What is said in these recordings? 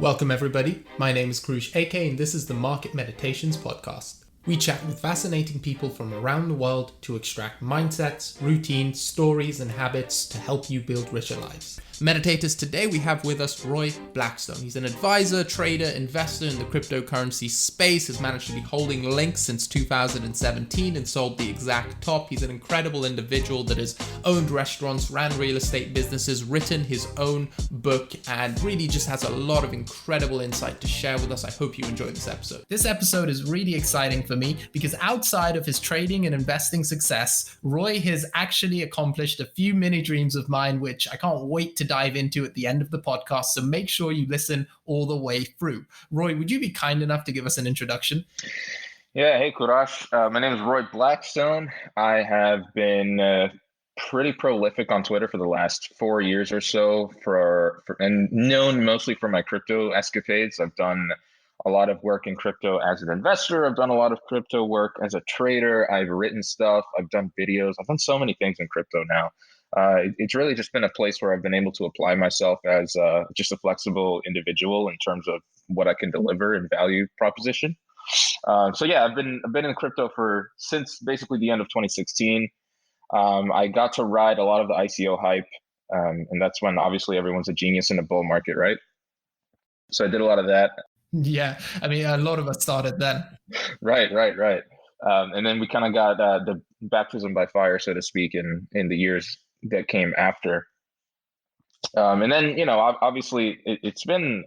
Welcome everybody, my name is Krush AK and this is the Market Meditations podcast. We chat with fascinating people from around the world to extract mindsets, routines, stories and habits to help you build richer lives. Meditators today we have with us Roy Blackstone. He's an advisor, trader, investor in the cryptocurrency space, has managed to be holding Link since 2017 and sold the exact top. He's an incredible individual that has owned restaurants, ran real estate businesses, written his own book, and really just has a lot of incredible insight to share with us. I hope you enjoy this episode. This episode is really exciting for me because outside of his trading and investing success, Roy has actually accomplished a few mini dreams of mine, which I can't wait to dive into at the end of the podcast. So make sure you listen all the way through. Roy, would you be kind enough to give us an introduction? Yeah, hey Kurash. My name is Roy Blackstone. I have been pretty prolific on Twitter for the last 4 years or so, and known mostly for my crypto escapades. I've done a lot of work in crypto as an investor. I've done a lot of crypto work as a trader. I've written stuff. I've done videos. I've done so many things in crypto now. It's really just been a place where I've been able to apply myself as just a flexible individual in terms of what I can deliver and value proposition. So yeah, I've been in crypto since basically the end of 2016. I got to ride a lot of the ICO hype, and that's when obviously everyone's a genius in a bull market, right? So I did a lot of that. Yeah, I mean, a lot of us started then. Right. And then we kind of got the baptism by fire, so to speak, in the years that came after. And then, obviously it's been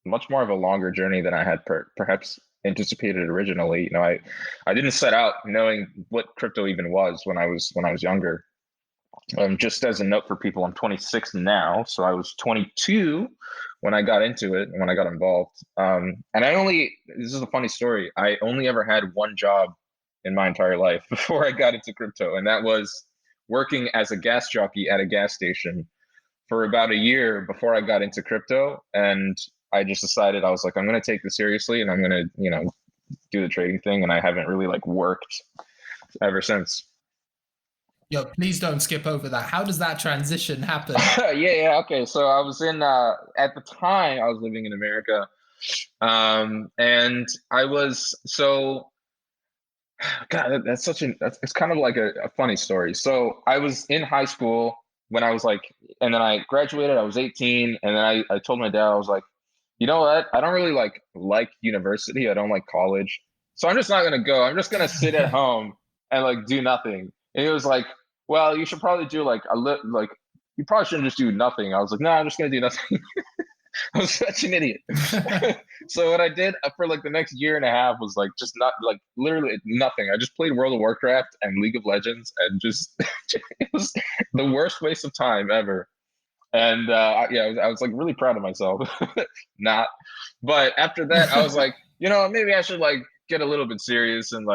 much more of a longer journey than I had perhaps anticipated originally. I didn't set out knowing what crypto even was when I was younger. Just as a note for people, I'm 26 now, so I was 22 when I got into it and when I got involved. And this is a funny story, I only ever had one job in my entire life before I got into crypto, and that was working as a gas jockey at a gas station for about a year before I got into crypto. And I just decided, I was like, I'm going to take this seriously and I'm going to, do the trading thing. And I haven't really worked ever since. Yo, please don't skip over that. How does that transition happen? Yeah. Okay. So I was at the time I was living in America. And I was, God, it's kind of like a funny story. So I was in high school when I was and then I graduated, I was 18. And then I told my dad, I was like, you know what? I don't really like university. I don't like college. So I'm just not going to go. I'm just going to sit at home and do nothing. And he was like, well, you should probably do you probably shouldn't just do nothing. I was like, no, I'm just going to do nothing. I was such an idiot. So what I did for the next year and a half was just not literally nothing. I just played World of Warcraft and League of Legends and just it was the worst waste of time ever. And I was really proud of myself. Not, but after that, I was like, maybe I should get a little bit serious and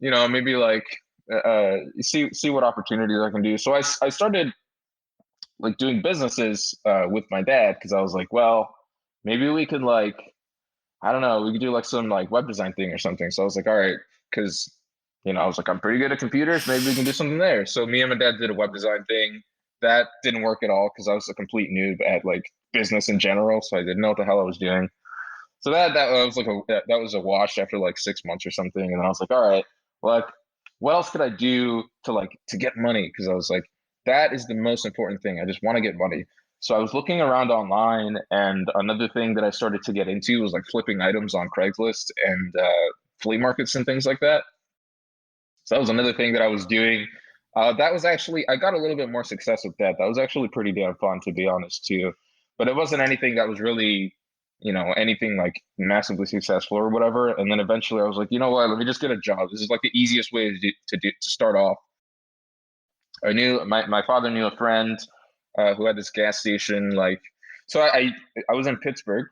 maybe see what opportunities I can do. So I started doing businesses with my dad, because I was like, well, maybe we could I don't know, we could do some web design thing or something. So I was like, all right, because I was like, I'm pretty good at computers, maybe we can do something there. So me and my dad did a web design thing. That didn't work at all because I was a complete noob at business in general, so I didn't know what the hell I was doing. So that was that was a wash after 6 months or something. And then I was like, all right, what else could I do to get money? Because I was like, that is the most important thing. I just want to get money. So I was looking around online, and another thing that I started to get into was flipping items on Craigslist and flea markets and things like that. So that was another thing that I was doing. That was actually, I got a little bit more success with that. That was actually pretty damn fun, to be honest, too. But it wasn't anything that was really, anything massively successful or whatever. And then eventually I was like, you know what, let me just get a job. This is the easiest way to start off. I knew my father knew a friend who had this gas station. So I was in Pittsburgh,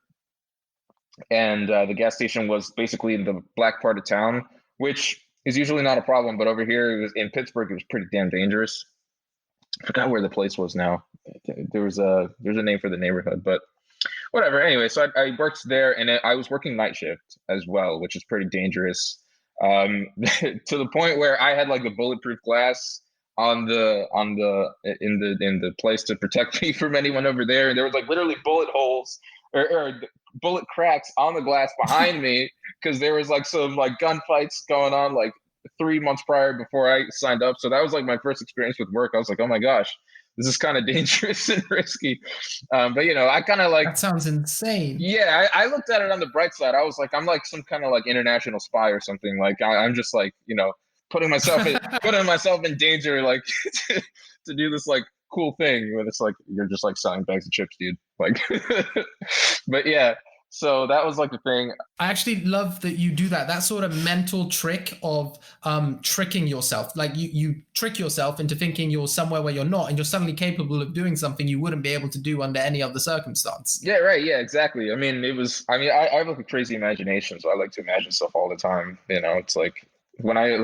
and the gas station was basically in the black part of town, which is usually not a problem, but over here in Pittsburgh, it was pretty damn dangerous. I forgot where the place was now. There's a name for the neighborhood, but whatever. Anyway, so I worked there, and I was working night shift as well, which is pretty dangerous. To the point where I had the bulletproof glass in the place to protect me from anyone over there, and there was literally bullet holes or bullet cracks on the glass behind me because there was like some like gunfights going on like 3 months prior before I signed up. So that was like my first experience with work. I was like, oh my gosh, this is kind of dangerous and risky. But you know, I kind of like, That sounds insane. yeah, I looked at it on the bright side. I was like, I'm like some kind of like international spy or something. Like I'm just like, you know, putting myself in danger, like to do this like cool thing where it's like you're just like selling bags of chips, dude. Like, but yeah, so that was like the thing. I actually love that you do that. That sort of mental trick of tricking yourself. Like you trick yourself into thinking you're somewhere where you're not, and you're suddenly capable of doing something you wouldn't be able to do under any other circumstance. Yeah, right. Yeah, exactly. I mean, it was. I mean, I have like a crazy imagination, so I like to imagine stuff all the time. You know, it's like when I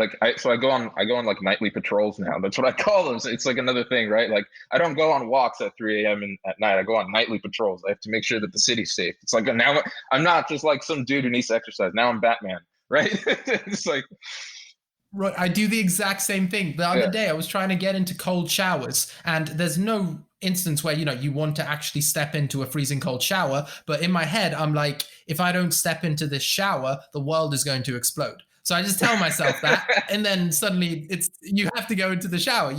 go on like nightly patrols now. That's what I call them. So it's like another thing, right? Like I don't go on walks at 3 a.m. At night. I go on nightly patrols. I have to make sure that the city's safe. It's like now I'm not just like some dude who needs to exercise. Now I'm Batman, right? It's like, Right, I do the exact same thing. The other yeah. day, I was trying to get into cold showers, and there's no instance where you want to actually step into a freezing cold shower. But in my head, I'm like, if I don't step into this shower, the world is going to explode. So I just tell myself that, and then suddenly you have to go into the shower.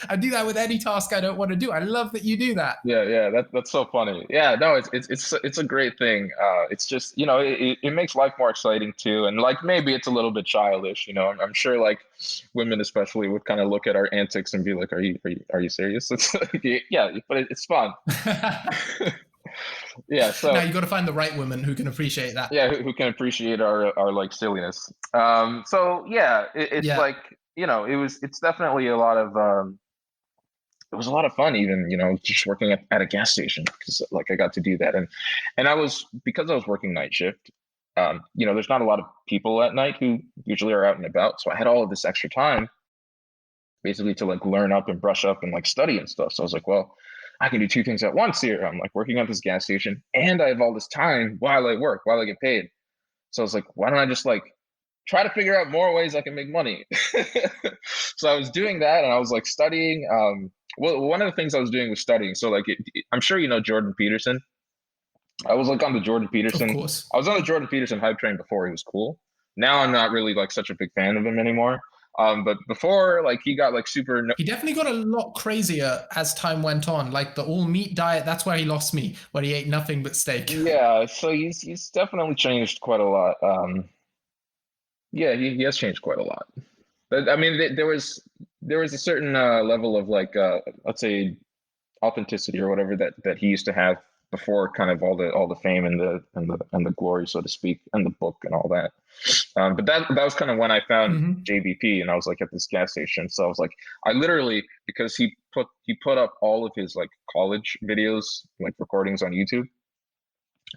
I do that with any task I don't want to do. I love that you do that. Yeah, that's so funny. Yeah, no, it's a great thing. It's just, you know, it makes life more exciting too, and like maybe it's a little bit childish. You know, I'm sure like women especially would kind of look at our antics and be like, are you serious? It's like, yeah, but it's fun. Yeah, Now so you got to find the right woman who can appreciate that. yeah, who can appreciate our like silliness. So yeah, it's Yeah. like, you know, it's definitely a lot of it was a lot of fun, even, you know, just working at a gas station, because like I got to do that. And because I was working night shift, you know, there's not a lot of people at night who usually are out and about, so I had all of this extra time basically to like learn up and brush up and like study and stuff. So I was like, well, I can do two things at once here. I'm like working at this gas station and I have all this time while I work, while I get paid. So I was like, why don't I just like try to figure out more ways I can make money? So I was doing that, and I was like studying. Well, one of the things I was doing was studying. So like, I'm sure you know Jordan Peterson. I was like on the Jordan Of Peterson. course. I was on the Jordan Peterson hype train before he was cool. Now I'm not really like such a big fan of him anymore. But before, like he got like super. He definitely got a lot crazier as time went on. Like the all meat diet, that's where he lost me, where he ate nothing but steak. Yeah, so he's definitely changed quite a lot. Yeah, he has changed quite a lot. But I mean, there was a certain level of like let's say authenticity or whatever that he used to have before kind of all the fame and the glory, so to speak, and the book and all that. But that was kind of when I found Hmm. JVP, and I was like at this gas station. So I was like, I literally, because he put up all of his like college videos, like recordings on YouTube.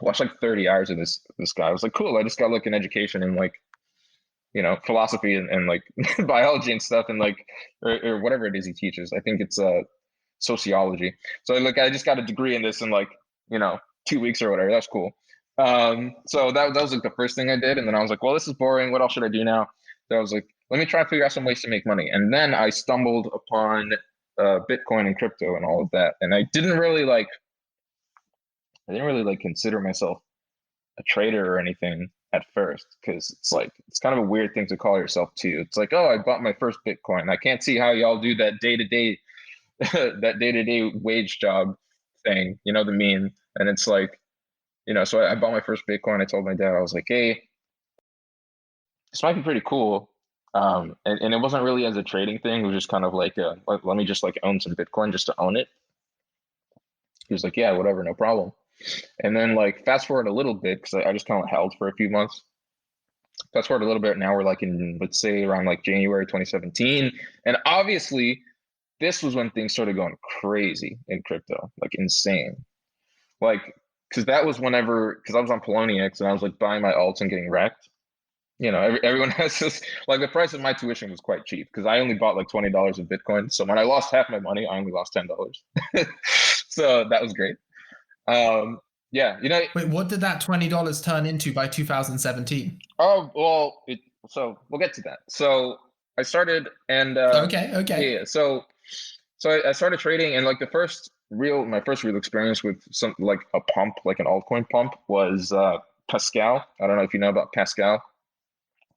I watched like 30 hours of this guy. I was like, cool. I just got like an education in like, you know, philosophy and like biology and stuff, and like or whatever it is he teaches. I think it's sociology. So like I just got a degree in this in like, you know, 2 weeks or whatever. That's cool. So that was like the first thing I did, and then I was like, well, this is boring. What else should I do now? So I was like, let me try and figure out some ways to make money. And then I stumbled upon Bitcoin and crypto and all of that, and I didn't really like consider myself a trader or anything at first, because it's like it's kind of a weird thing to call yourself too. It's like, oh, I bought my first Bitcoin. I can't see how y'all do that day to day that day to day wage job thing, you know, the meme. And it's like, you know, so I bought my first Bitcoin. I told my dad, I was like, hey, this might be pretty cool. And it wasn't really as a trading thing. It was just kind of like, let me just like own some Bitcoin just to own it. He was like, yeah, whatever, no problem. And then like fast forward a little bit, because I just kind of held for a few months. Fast forward a little bit. Now we're like in, let's say, around like January 2017, and obviously this was when things started going crazy in crypto, like insane. Like, because that was whenever, because I was on Poloniex and I was like buying my alts and getting wrecked. You know, everyone has this, like the price of my tuition was quite cheap because I only bought like $20 of Bitcoin. So when I lost half my money, I only lost $10. So that was great. Um, yeah, you know, Wait, what did that $20 turn into by 2017? oh, well, so we'll get to that. So I started, and Okay, yeah, okay. so I started trading, and like the first my first real experience with some like a pump, like an altcoin pump, was Pascal. I don't know if you know about Pascal.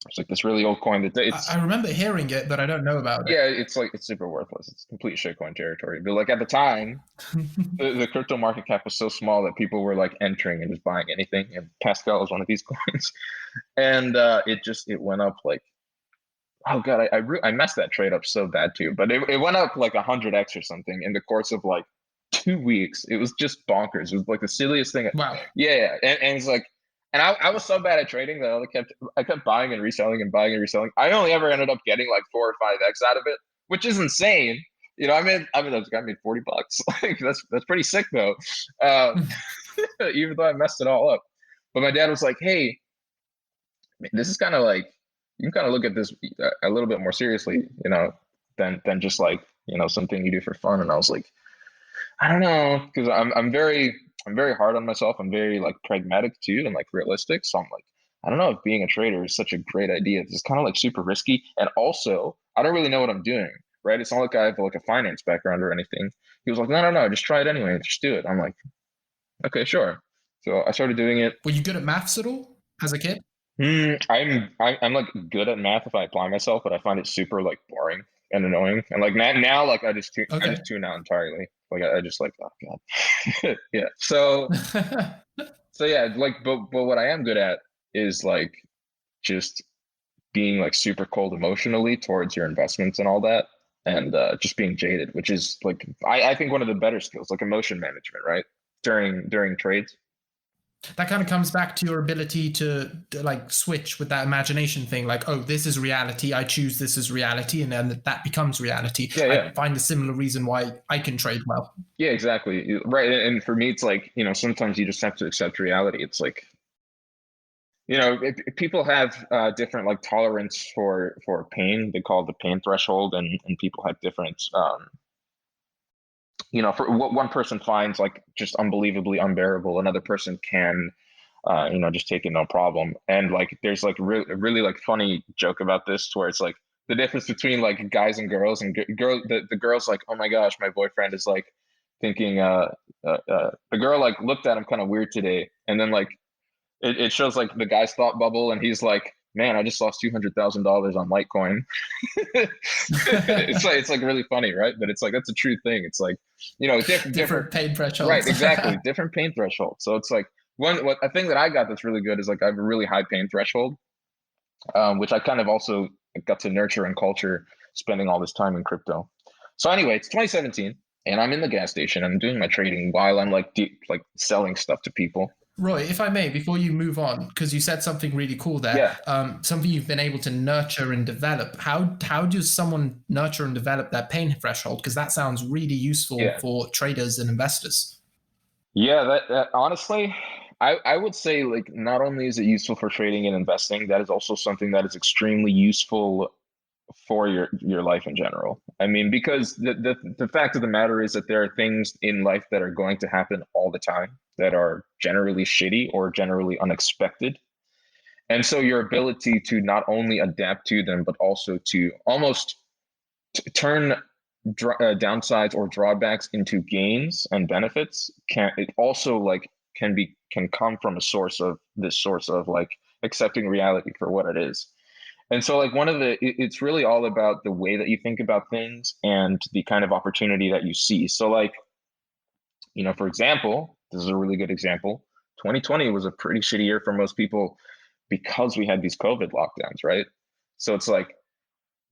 It's like this really old coin that I remember hearing it, but I don't know about it. yeah, it's like it's super worthless. It's complete shitcoin territory. But like at the time, the crypto market cap was so small that people were like entering and just buying anything. And Pascal was one of these coins, and it went up like, oh god, I messed that trade up so bad too. But it went up like 100x or something in the course of like 2 weeks. It was just bonkers. It was like the silliest thing. Wow. Yeah, and it's like, and I was so bad at trading that I kept buying and reselling and buying and reselling. I only ever ended up getting like 4 or 5x out of it, which is insane. You know, I made $40. Like that's pretty sick though. Um, even though I messed it all up. But my dad was like, "Hey, this is kind of like you can kind of look at this a little bit more seriously, you know, than just like something you do for fun." And I was like, I don't know, because I'm very hard on myself. I'm very like pragmatic too and like realistic. So I'm like, I don't know if being a trader is such a great idea. It's kind of like super risky, and also I don't really know what I'm doing. Right? It's not like I have like a finance background or anything. He was like, no, just try it anyway. Just do it. I'm like, okay, sure. So I started doing it. Were you good at maths at all as a kid? I'm like good at math if I apply myself, but I find it super like boring and annoying. And like now like I Okay. just tune out entirely. Like I just like, oh god. Yeah. So yeah, like but what I am good at is like just being like super cold emotionally towards your investments and all that, and just being jaded, which is like I think one of the better skills, like emotion management, right? During trades. That kind of comes back to your ability to like switch with that imagination thing, like, oh, this is reality, I choose this as reality, and then that becomes reality. Yeah, I yeah. find a similar reason why I can trade well. Yeah, exactly. Right. And for me, it's like, sometimes you just have to accept reality. It's like, if people have different like tolerance for pain. They call it the pain threshold, and people have different, for what one person finds like just unbelievably unbearable, another person can, just take it no problem. And like, there's like really like funny joke about this where it's like the difference between like guys and girls, and the girls like, oh my gosh, my boyfriend is like thinking, the girl like looked at him kind of weird today, and then like it shows like the guy's thought bubble, and he's like, man, I just lost $200,000 on Litecoin. It's like really funny, right? But it's like that's a true thing. It's like, different, Different pain right? thresholds. Exactly, different pain threshold. So it's like what a thing that I got that's really good is like I have a really high pain threshold, which I kind of also got to nurture and culture spending all this time in crypto. So anyway, it's 2017, and I'm in the gas station. I'm doing my trading while I'm like like selling stuff to people. Roy, if I may, before you move on, because you said something really cool there, Yeah. something you've been able to nurture and develop. How does someone nurture and develop their pain threshold? Because that sounds really useful Yeah. for traders and investors. Yeah, that honestly, I would say like not only is it useful for trading and investing, that is also something that is extremely useful for your life in general. I mean, because the fact of the matter is that there are things in life that are going to happen all the time that are generally shitty or generally unexpected. And so your ability to not only adapt to them, but also to almost turn downsides or drawbacks into gains and benefits can it also like can come from a source of like accepting reality for what it is. And so like it's really all about the way that you think about things and the kind of opportunity that you see. So like, for example, this is a really good example. 2020 was a pretty shitty year for most people because we had these COVID lockdowns, right? So it's like,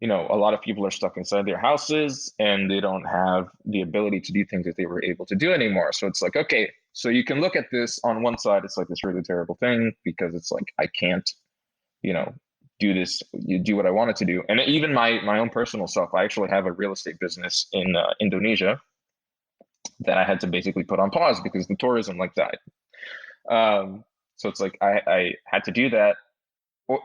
a lot of people are stuck inside their houses and they don't have the ability to do things that they were able to do anymore. So it's like, okay, so you can look at this on one side, it's like this really terrible thing because it's like, I can't, you know, do this, you do what I wanted to do. And even my own personal self, I actually have a real estate business in Indonesia that I had to basically put on pause because the tourism like died. So it's like, I had to do that.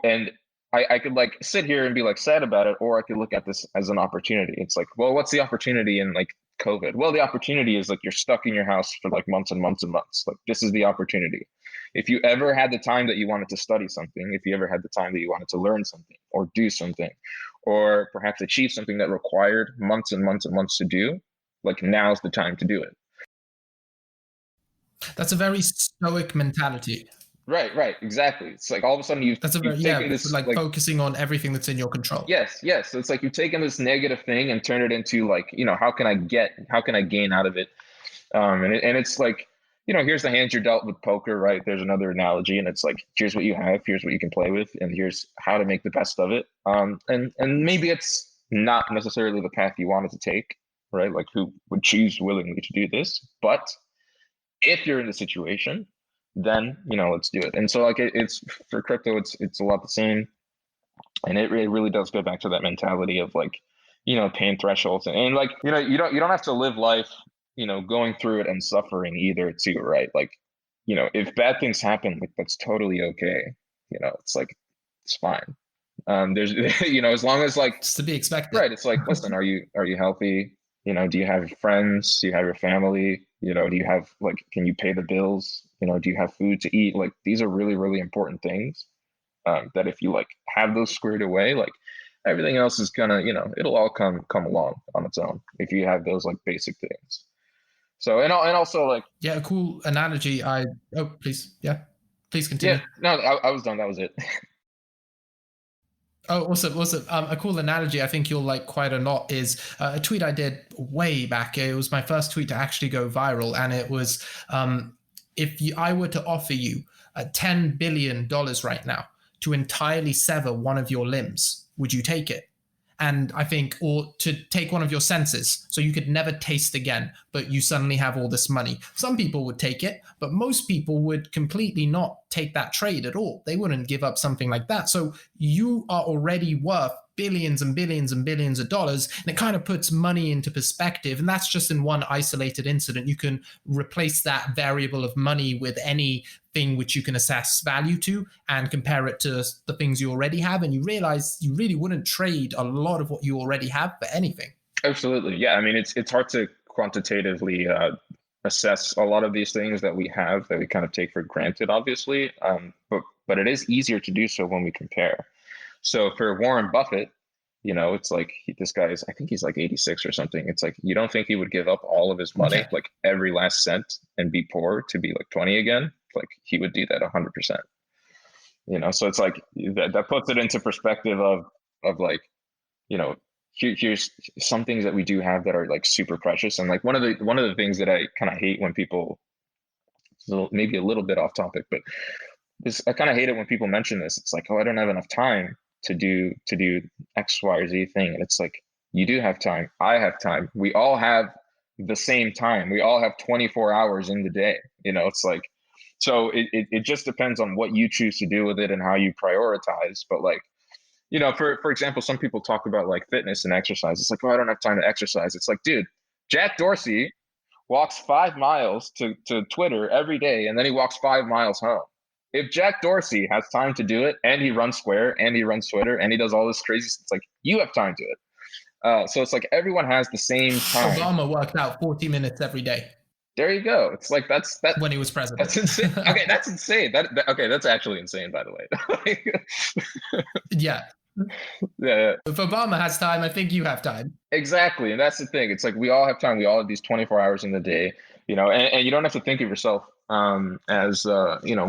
And I could like sit here and be like sad about it, or I could look at this as an opportunity. It's like, well, what's the opportunity in like COVID? Well, the opportunity is like you're stuck in your house for like months and months and months. Like this is the opportunity. If you ever had the time that you wanted to study something, if you ever had the time that you wanted to learn something or do something, or perhaps achieve something that required months and months and months to do, like now's the time to do it. That's a very stoic mentality. Right, exactly. It's like all of a sudden That's a very, you've taken this like like, focusing on everything that's in your control. yes. So it's like you've taken this negative thing and turned it into like, how can I gain out of it? And it's like, here's the hands you're dealt with poker, right? There's another analogy, and it's like, here's what you have, here's what you can play with, and here's how to make the best of it. And maybe it's not necessarily the path you wanted to take, right? Like, who would choose willingly to do this? But if you're in the situation, then let's do it. And so like it's for crypto, it's a lot the same, and it really does go back to that mentality of like, pain thresholds, and like, you don't have to live life, going through it and suffering either too, right? Like, if bad things happen, like that's totally okay. It's like, it's fine. There's as long as like, It's to be expected. right, it's like, listen, are you healthy? Do you have friends? Do you have your family? Do you have like, can you pay the bills? Do you have food to eat? Like, these are really, really important things, that if you like have those squared away, like everything else is gonna, it'll all come along on its own if you have those like basic things. So and also like, Yeah, a cool analogy. Please, yeah, please yeah, continue. no, I was done. That was it. Oh, awesome. A cool analogy I think you'll like quite a lot is a tweet I did way back. It was my first tweet to actually go viral, and it was, if I were to offer you $10 billion right now to entirely sever one of your limbs, would you take it? And I think, or to take one of your senses so you could never taste again, but you suddenly have all this money. Some people would take it, but most people would completely not take that trade at all. They wouldn't give up something like that. So you are already worth billions and billions and billions of dollars, and it kind of puts money into perspective. And that's just in one isolated incident. You can replace that variable of money with anything which you can assess value to and compare it to the things you already have, and you realize you really wouldn't trade a lot of what you already have for anything. Absolutely, yeah. I mean, it's hard to quantitatively assess a lot of these things that we have that we kind of take for granted, obviously. But it is easier to do so when we compare. So for Warren Buffett, it's like this guy is, I think he's like 86 or something. It's like, you don't think he would give up all of his money, Yeah. like every last cent, and be poor to be like 20 again? Like, he would do that 100%. So it's like that puts it into perspective of like, you know, here's some things that we do have that are like super precious. And like one of the things that I kind of hate when people, so maybe a little bit off topic, but this, I kind of hate it when people mention this. It's like, oh, I don't have enough time to do X, Y, or Z thing. And it's like, you do have time. I have time. We all have the same time. We all have 24 hours in the day. It's like, so it just depends on what you choose to do with it and how you prioritize. But like, for example, some people talk about like fitness and exercise. It's like, oh, I don't have time to exercise. It's like, dude, Jack Dorsey walks 5 miles to Twitter every day, and then he walks 5 miles home. If Jack Dorsey has time to do it, and he runs Square, and he runs Twitter, and he does all this crazy stuff, it's like, you have time to it. So it's like everyone has the same time. Obama worked out 40 minutes every day There you go. It's like when he was president. that's insane. Okay, that's insane. Okay, that's actually insane, by the way. Yeah. Yeah, If Obama has time, I think you have time. exactly. And that's the thing. It's like we all have time. We all have these 24 hours in the day, and you don't have to think of yourself as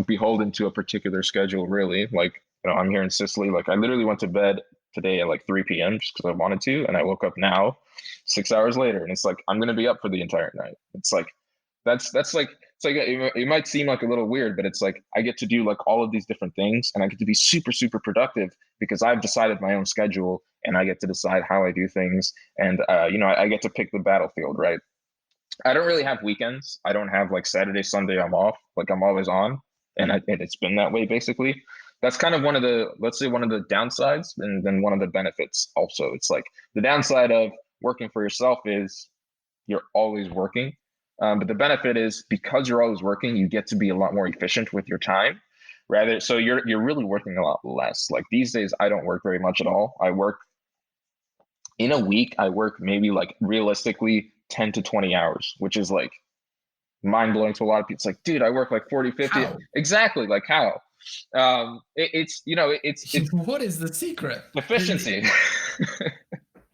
beholden to a particular schedule, really. Like, I'm here in Sicily. Like, I literally went to bed today at like 3 p.m. just because I wanted to, and I woke up now 6 hours later, and it's like I'm gonna be up for the entire night. It's like that's like, it's like it might seem like a little weird, but it's like I get to do like all of these different things, and I get to be super, super productive because I've decided my own schedule, and I get to decide how I do things, and I get to pick the battlefield, right? I don't really have weekends. I don't have like Saturday, Sunday, I'm off. Like, I'm always on, and it's been that way basically. That's kind of let's say one of the downsides, and then one of the benefits also. It's like the downside of working for yourself is you're always working. But the benefit is, because you're always working, you get to be a lot more efficient with your time. So you're really working a lot less. Like, these days, I don't work very much at all. I work in a week. I work maybe like realistically 10 to 20 hours, which is like mind blowing to a lot of people. It's like, dude, I work like 40, 50. How? Exactly. Like, how? It's What is the secret? efficiency.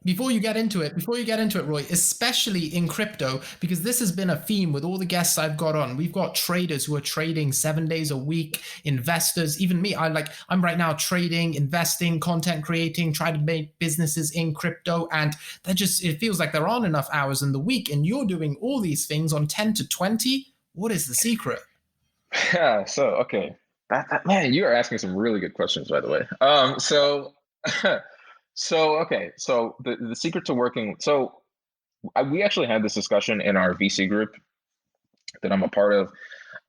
Before you get into it, Roy, especially in crypto, because this has been a theme with all the guests I've got on. We've got traders who are trading 7 days a week, investors, even me. I'm right now trading, investing, content creating, trying to make businesses in crypto, and it feels like there aren't enough hours in the week. And you're doing all these things on 10 to 20. What is the secret? Yeah. So okay, man, you are asking some really good questions, by the way. So okay, so the secret to working. So we actually had this discussion in our VC group that I'm a part of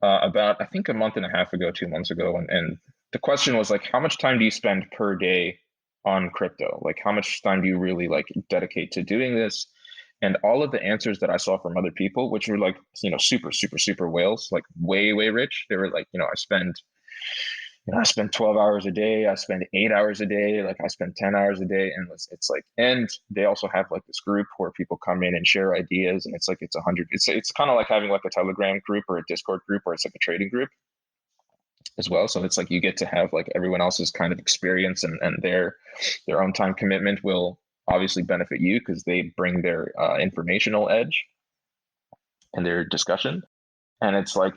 about I think a month and a half ago, 2 months ago, and the question was like, how much time do you spend per day on crypto? Like, how much time do you really like dedicate to doing this? And all of the answers that I saw from other people, which were like, super, super, super whales, like way, way rich, they were like, I spend 12 hours a day, I spend 8 hours a day, like I spend 10 hours a day. And it's like, and they also have like this group where people come in and share ideas. And it's like, it's 100, it's kind of like having like a Telegram group or a Discord group, or it's like a trading group as well. So it's like, you get to have like everyone else's kind of experience, and their own time commitment will obviously benefit you because they bring their informational edge and their discussion. And it's like,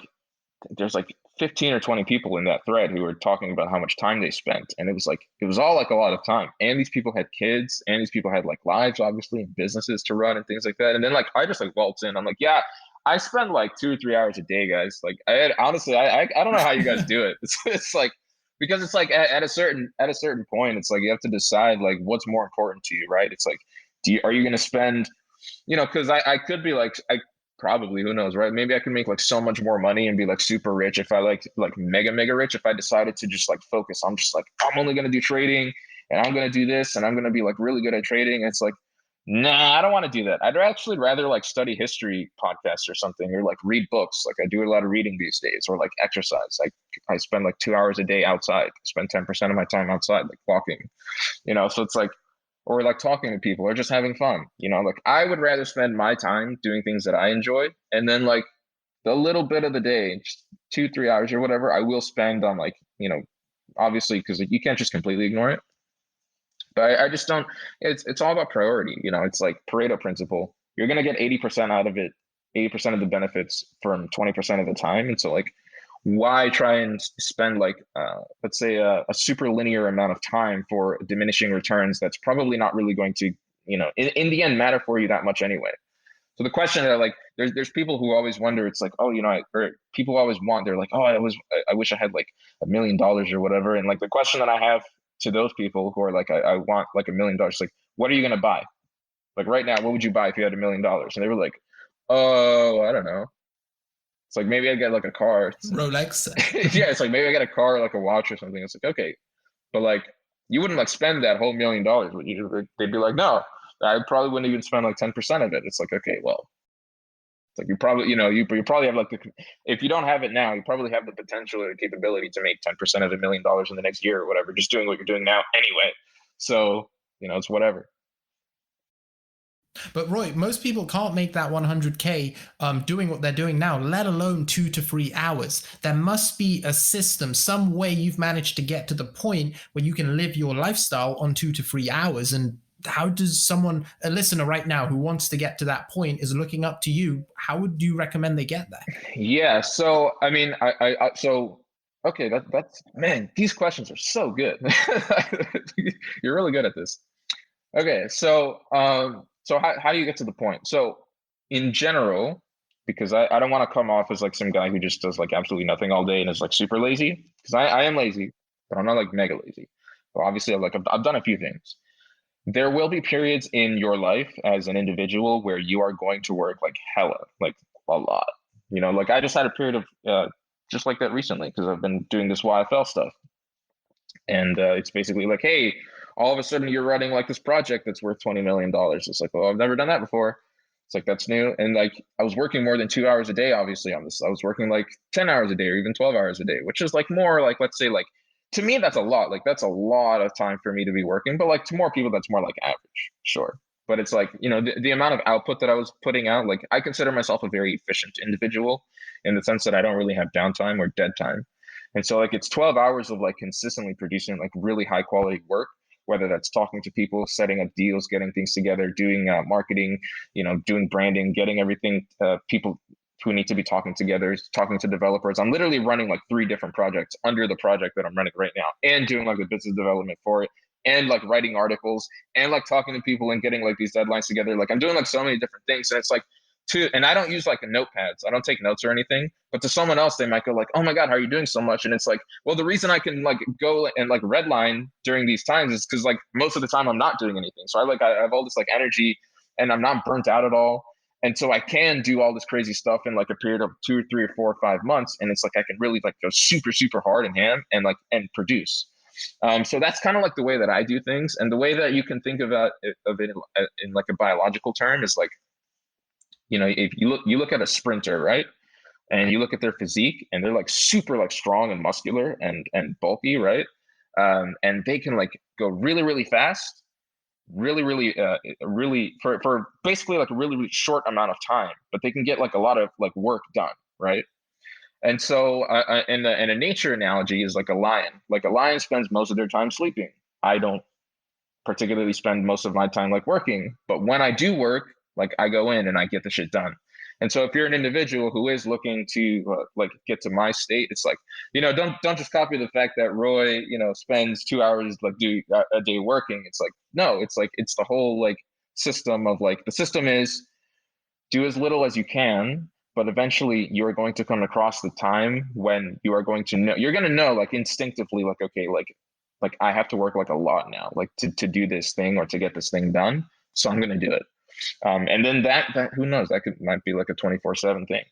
there's like 15 or 20 people in that thread who were talking about how much time they spent. And it was all like a lot of time. And these people had kids, and these people had like lives, obviously, and businesses to run and things like that. And then like, I just like waltz in. I'm like, yeah, I spend like 2 or 3 hours a day, guys. Like honestly, I don't know how you guys do it. It's like, because it's like at a certain point, it's like you have to decide like what's more important to you, right? It's like, are you going to spend, because I could be like, I probably, who knows, right? Maybe I can make like so much more money and be like super rich if I like mega, mega rich, if I decided to just like focus. I'm just like, I'm only going to do trading, and I'm going to do this, and I'm going to be like really good at trading. It's like, nah, I don't want to do that. I'd actually rather like study history podcasts or something, or like read books. Like I do a lot of reading these days, or like exercise. I spend like 2 hours a day outside. I spend 10% of my time outside, like walking, so it's like, or like talking to people, or just having fun, like I would rather spend my time doing things that I enjoy, and then like the little bit of the day, just 2 3 hours or whatever, I will spend on like, obviously, because you can't just completely ignore it. But I just don't. It's all about priority. It's like Pareto principle. You're gonna get 80% out of it, 80% of the benefits from 20% of the time. And so like, why try and spend like let's say a super linear amount of time for diminishing returns that's probably not really going to, in the end, matter for you that much anyway. So the question that like, there's people who always wonder, it's like, oh, or people always want, they're like, oh, I wish I had like $1 million or whatever. And like the question that I have to those people who are like, I want like $1 million, like, what are you gonna buy? Like right now, what would you buy if you had $1 million? And they were like, oh, I don't know. It's like, maybe I'd get like a car. Rolex. Yeah, it's like maybe I get a car, like a watch or something. It's like, okay, but like, you wouldn't like spend that whole $1 million, would you? They'd be like, no, I probably wouldn't even spend like 10% of it. It's like, okay, well, it's like you probably, you probably have like if you don't have it now, you probably have the potential or the capability to make 10% of $1 million in the next year or whatever, just doing what you're doing now anyway. So, it's whatever. But Roy, most people can't make that 100K doing what they're doing now, let alone 2 to 3 hours. There must be a system, some way you've managed to get to the point where you can live your lifestyle on 2 to 3 hours. And how does someone, a listener right now who wants to get to that point, is looking up to you? How would you recommend they get there? Yeah. So, I mean, okay, that's, man, these questions are so good. You're really good at this. Okay, so how do you get to the point? So in general, because I don't want to come off as like some guy who just does like absolutely nothing all day and is like super lazy, because I am lazy, but I'm not like mega lazy. But obviously, I've done a few things. There will be periods in your life as an individual where you are going to work like hella, like a lot. Like I just had a period of just like that recently because I've been doing this YFL stuff. And it's basically like, hey, all of a sudden you're running like this project that's worth $20 million. It's like, well, I've never done that before. It's like, that's new. And like, I was working more than 2 hours a day, obviously, on this. I was working like 10 hours a day or even 12 hours a day, which is like more like, let's say, like, to me, that's a lot. Like, that's a lot of time for me to be working. But like, to more people, that's more like average. Sure. But it's like, the amount of output that I was putting out, like, I consider myself a very efficient individual in the sense that I don't really have downtime or dead time. And so like it's 12 hours of like consistently producing like really high quality work. whether that's talking to people, setting up deals, getting things together, doing marketing, doing branding, getting everything, people who need to be talking together, talking to developers. I'm literally running like 3 different projects under the project that I'm running right now, and doing like the business development for it, and like writing articles, and like talking to people and getting like these deadlines together. Like I'm doing like so many different things. And it's like and I don't use like notepads. I don't take notes or anything, but to someone else, they might go like, oh my God, how are you doing so much? And it's like, well, the reason I can like go and like redline during these times is because like most of the time I'm not doing anything. So I have all this like energy and I'm not burnt out at all. And so I can do all this crazy stuff in like a period of 2 or 3 or 4 or 5 months. And it's like, I can really like go super, super hard in hand and like, and produce. So that's kind of like the way that I do things. And the way that you can think about it, in like a biological term is like, if you look at a sprinter, right? And you look at their physique and they're like super like strong and muscular and bulky, right? And they can like go really, really fast, really for basically like a really, really short amount of time, but they can get like a lot of like work done, right? And so in a nature analogy is like a lion. Like a lion spends most of their time sleeping. I don't particularly spend most of my time like working, but when I do work, like I go in and I get the shit done. And so if you're an individual who is looking to like get to my state, it's like, don't just copy the fact that Roy, spends 2 hours like a day working. It's like, no, it's like, it's the whole like system of like, the system is do as little as you can, but eventually you're going to come across the time when you are going to know, you're going to know like instinctively, like, okay, like I have to work like a lot now, like to do this thing or to get this thing done. So I'm going to do it. And then that who knows, might be like a 24/7 thing,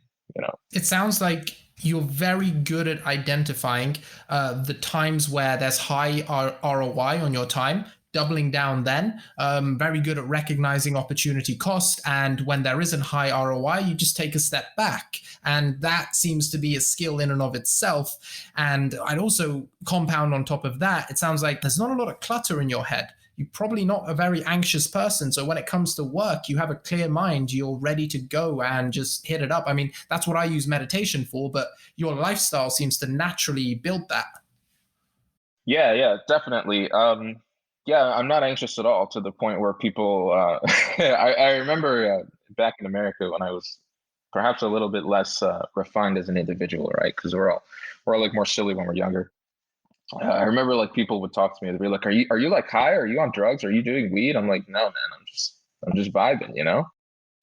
It sounds like you're very good at identifying the times where there's high ROI on your time, doubling down then. Very good at recognizing opportunity cost. And when there isn't high ROI, you just take a step back. And that seems to be a skill in and of itself. And I'd also compound on top of that, it sounds like there's not a lot of clutter in your head. You're probably not a very anxious person. So when it comes to work, you have a clear mind, you're ready to go and just hit it up. I mean, that's what I use meditation for, but your lifestyle seems to naturally build that. Yeah, definitely. Yeah, I'm not anxious at all, to the point where people, I remember back in America when I was perhaps a little bit less refined as an individual, right? Because we're like more silly when we're younger. I remember like people would talk to me. They'd be like, "Are you like high? Are you on drugs? Are you doing weed?" I'm like, "No, man. I'm just vibing,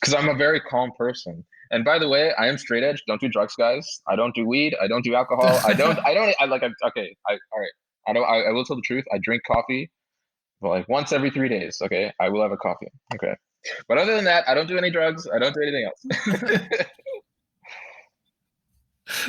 because I'm a very calm person. And by the way, I am straight edge. Don't do drugs, guys. I don't do weed. I don't do alcohol. Okay. All right. I will tell the truth. I drink coffee, but like once every 3 days. Okay. I will have a coffee. Okay. But other than that, I don't do any drugs. I don't do anything else.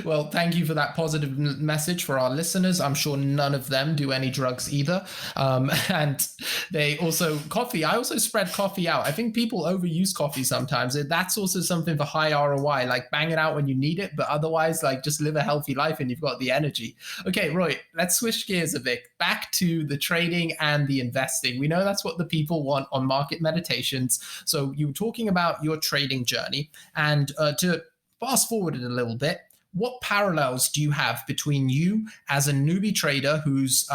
Well, thank you for that positive message for our listeners. I'm sure none of them do any drugs either. And they also, coffee, I also spread coffee out. I think people overuse coffee sometimes. That's also something for high ROI, like bang it out when you need it, but otherwise, like just live a healthy life and you've got the energy. Okay, Roy, let's switch gears a bit back to the trading and the investing. We know that's what the people want on Market Meditations. So you were talking about your trading journey, and to fast forward it a little bit, what parallels do you have between you as a newbie trader who's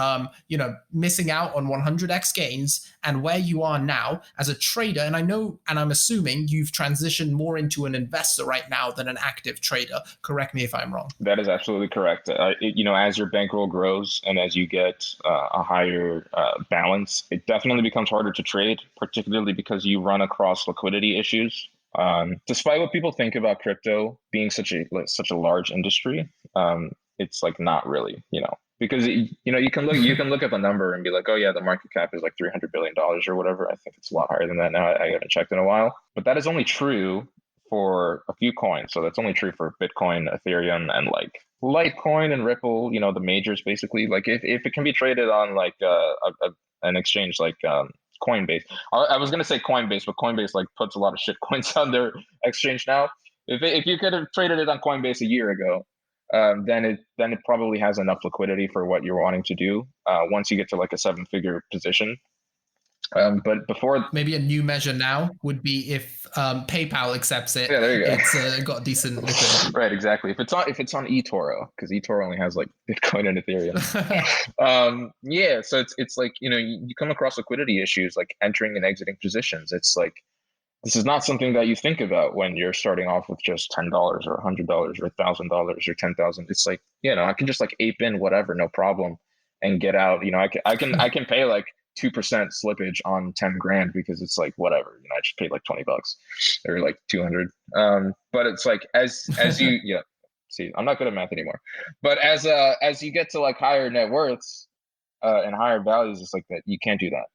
missing out on 100x gains and where you are now as a trader? And I know, and I'm assuming you've transitioned more into an investor right now than an active trader. Correct me if I'm wrong. That is absolutely correct. As your bankroll grows and as you get a higher balance, it definitely becomes harder to trade, particularly because you run across liquidity issues. Despite what people think about crypto being such a large industry, it's like not really, because you can look at the number and be like, oh yeah, the market cap is like $300 billion or whatever. I think it's a lot higher than that now. I haven't checked in a while, but that is only true for a few coins. So that's only true for Bitcoin, Ethereum, and like Litecoin and Ripple. The majors basically. Like if it can be traded on like an exchange like Coinbase. I was gonna say Coinbase, but Coinbase like puts a lot of shit coins on their exchange now. If you could have traded it on Coinbase a year ago, then it probably has enough liquidity for what you're wanting to do. Once you get to like a 7-figure position, But before, Maybe a new measure now would be if PayPal accepts it, yeah, there you it's go. got decent liquidity. Right, exactly. If it's on eToro, because eToro only has like Bitcoin and Ethereum. Yeah, so it's like, you come across liquidity issues like entering and exiting positions. It's like this is not something that you think about when you're starting off with just $10 or $100 or $1,000 or 10,000. It's like, I can just like ape in whatever, no problem, and get out. I can pay like 2% slippage on 10 grand because it's like whatever. I just paid like $20 or like 200. But it's like as you yeah. See, I'm not good at math anymore. But as you get to like higher net worths and higher values, it's like that you can't do that.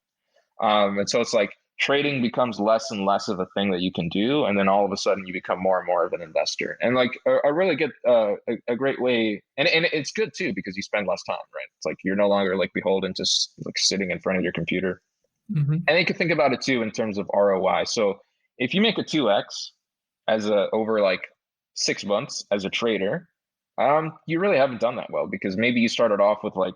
And so it's like trading becomes less and less of a thing that you can do, and then all of a sudden you become more and more of an investor. And like a really good, a great way, and it's good too because you spend less time, right? It's like you're no longer like beholden to like sitting in front of your computer. Hmm. And you can think about it too in terms of ROI. So if you make a 2x as a over like 6 months as a trader, you really haven't done that well because maybe you started off with like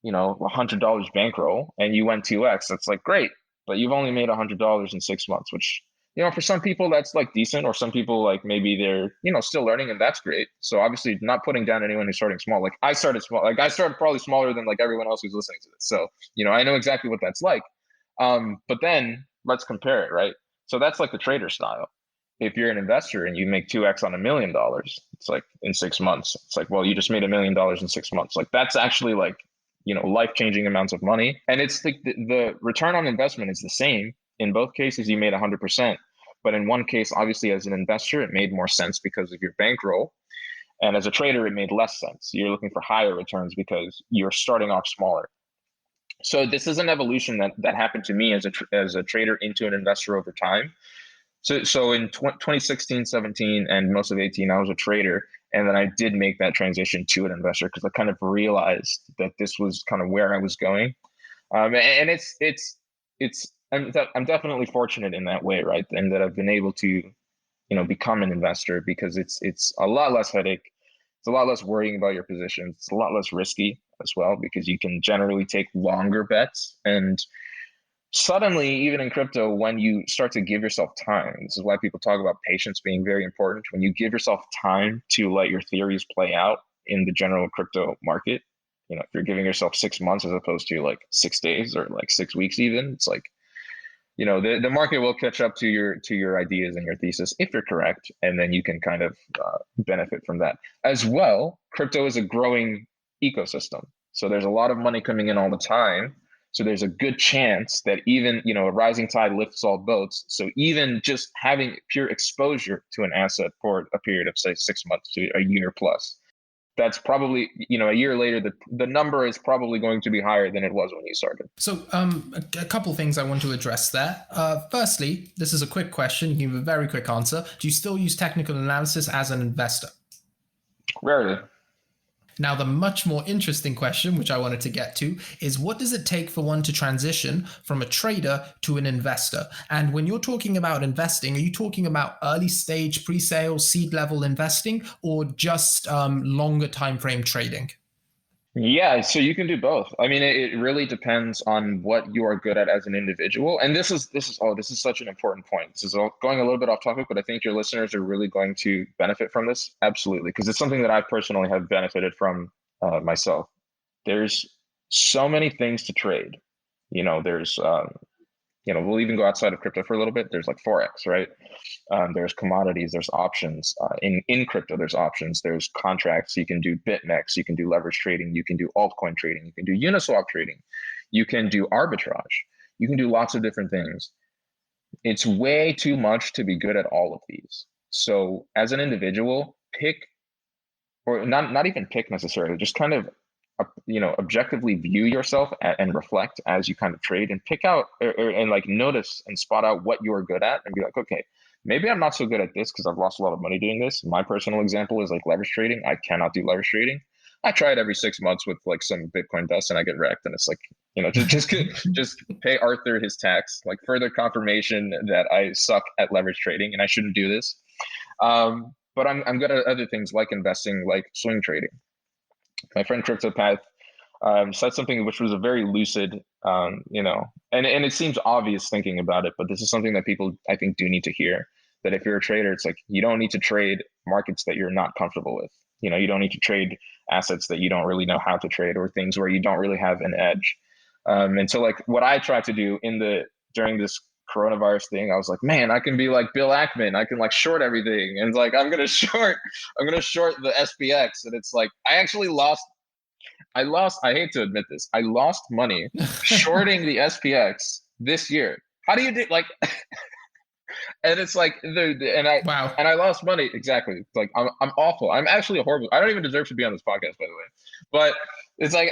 $100 bankroll and you went 2x. That's like great, but you've only made $100 in 6 months, which for some people that's like decent, or some people like maybe they're still learning, and that's great. So obviously, not putting down anyone who's starting small. Like I started small. Like I started probably smaller than like everyone else who's listening to this. So I know exactly what that's like. But then let's compare it, right? So that's like the trader style. If you're an investor and you make 2x on $1 million, it's like in 6 months. It's like, well, you just made $1 million in 6 months. Like that's actually like life-changing amounts of money. And it's like the return on investment is the same. In both cases, you made 100%. But in one case, obviously, as an investor, it made more sense because of your bankroll. And as a trader, it made less sense. You're looking for higher returns because you're starting off smaller. So this is an evolution that happened to me as a trader into an investor over time. So in 2016, 17, and most of 18, I was a trader. And then I did make that transition to an investor because I kind of realized that this was kind of where I was going. And I'm definitely fortunate in that way, right? And that I've been able to, become an investor because it's a lot less headache. It's a lot less worrying about your positions. It's a lot less risky as well because you can generally take longer bets. And suddenly, even in crypto, when you start to give yourself time, this is why people talk about patience being very important. When you give yourself time to let your theories play out in the general crypto market, if you're giving yourself 6 months as opposed to like 6 days or like 6 weeks, even, it's like, the market will catch up to your ideas and your thesis if you're correct, and then you can kind of benefit from that as well. Crypto is a growing ecosystem, so there's a lot of money coming in all the time. So there's a good chance that even a rising tide lifts all boats. So even just having pure exposure to an asset for a period of say 6 months to a year plus, that's probably a year later the number is probably going to be higher than it was when you started. So, a couple things I want to address there. Firstly, this is a quick question. You can give a very quick answer. Do you still use technical analysis as an investor? Rarely. Now, the much more interesting question, which I wanted to get to, is what does it take for one to transition from a trader to an investor? And when you're talking about investing, are you talking about early stage pre-sale, seed level investing, or just longer time frame trading? Yeah, so you can do both. I mean, it really depends on what you are good at as an individual. And this is such an important point. This is going a little bit off topic, but I think your listeners are really going to benefit from this. Absolutely, because it's something that I personally have benefited from myself. There's so many things to trade. There's we'll even go outside of crypto for a little bit. There's like Forex, right? There's commodities, there's options. In crypto, there's options, there's contracts. You can do BitMEX, you can do leverage trading, you can do altcoin trading, you can do Uniswap trading, you can do arbitrage, you can do lots of different things. It's way too much to be good at all of these. So as an individual, pick, or not even pick necessarily, just kind of objectively view yourself and reflect as you kind of trade and pick out and like notice and spot out what you're good at and be like, okay, maybe I'm not so good at this because I've lost a lot of money doing this. My personal example is like leverage trading. I cannot do leverage trading. I try it every 6 months with like some Bitcoin dust and I get wrecked. And it's like, just pay Arthur his tax, like further confirmation that I suck at leverage trading and I shouldn't do this. But I'm good at other things like investing, like swing trading. My friend CryptoPath said something which was a very lucid, and it seems obvious thinking about it, but this is something that people I think do need to hear. That if you're a trader, it's like you don't need to trade markets that you're not comfortable with. You don't need to trade assets that you don't really know how to trade, or things where you don't really have an edge. And so like what I tried to do during this coronavirus thing, I was like, man, I can be like Bill Ackman. I can like short everything. And it's like, I'm gonna short the SPX. And it's like, I hate to admit this. I lost money shorting the SPX this year. How do you do like, and it's like, Wow. and I lost money. Exactly. It's like, I'm awful. I'm actually a horrible, I don't even deserve to be on this podcast, by the way, but it's like,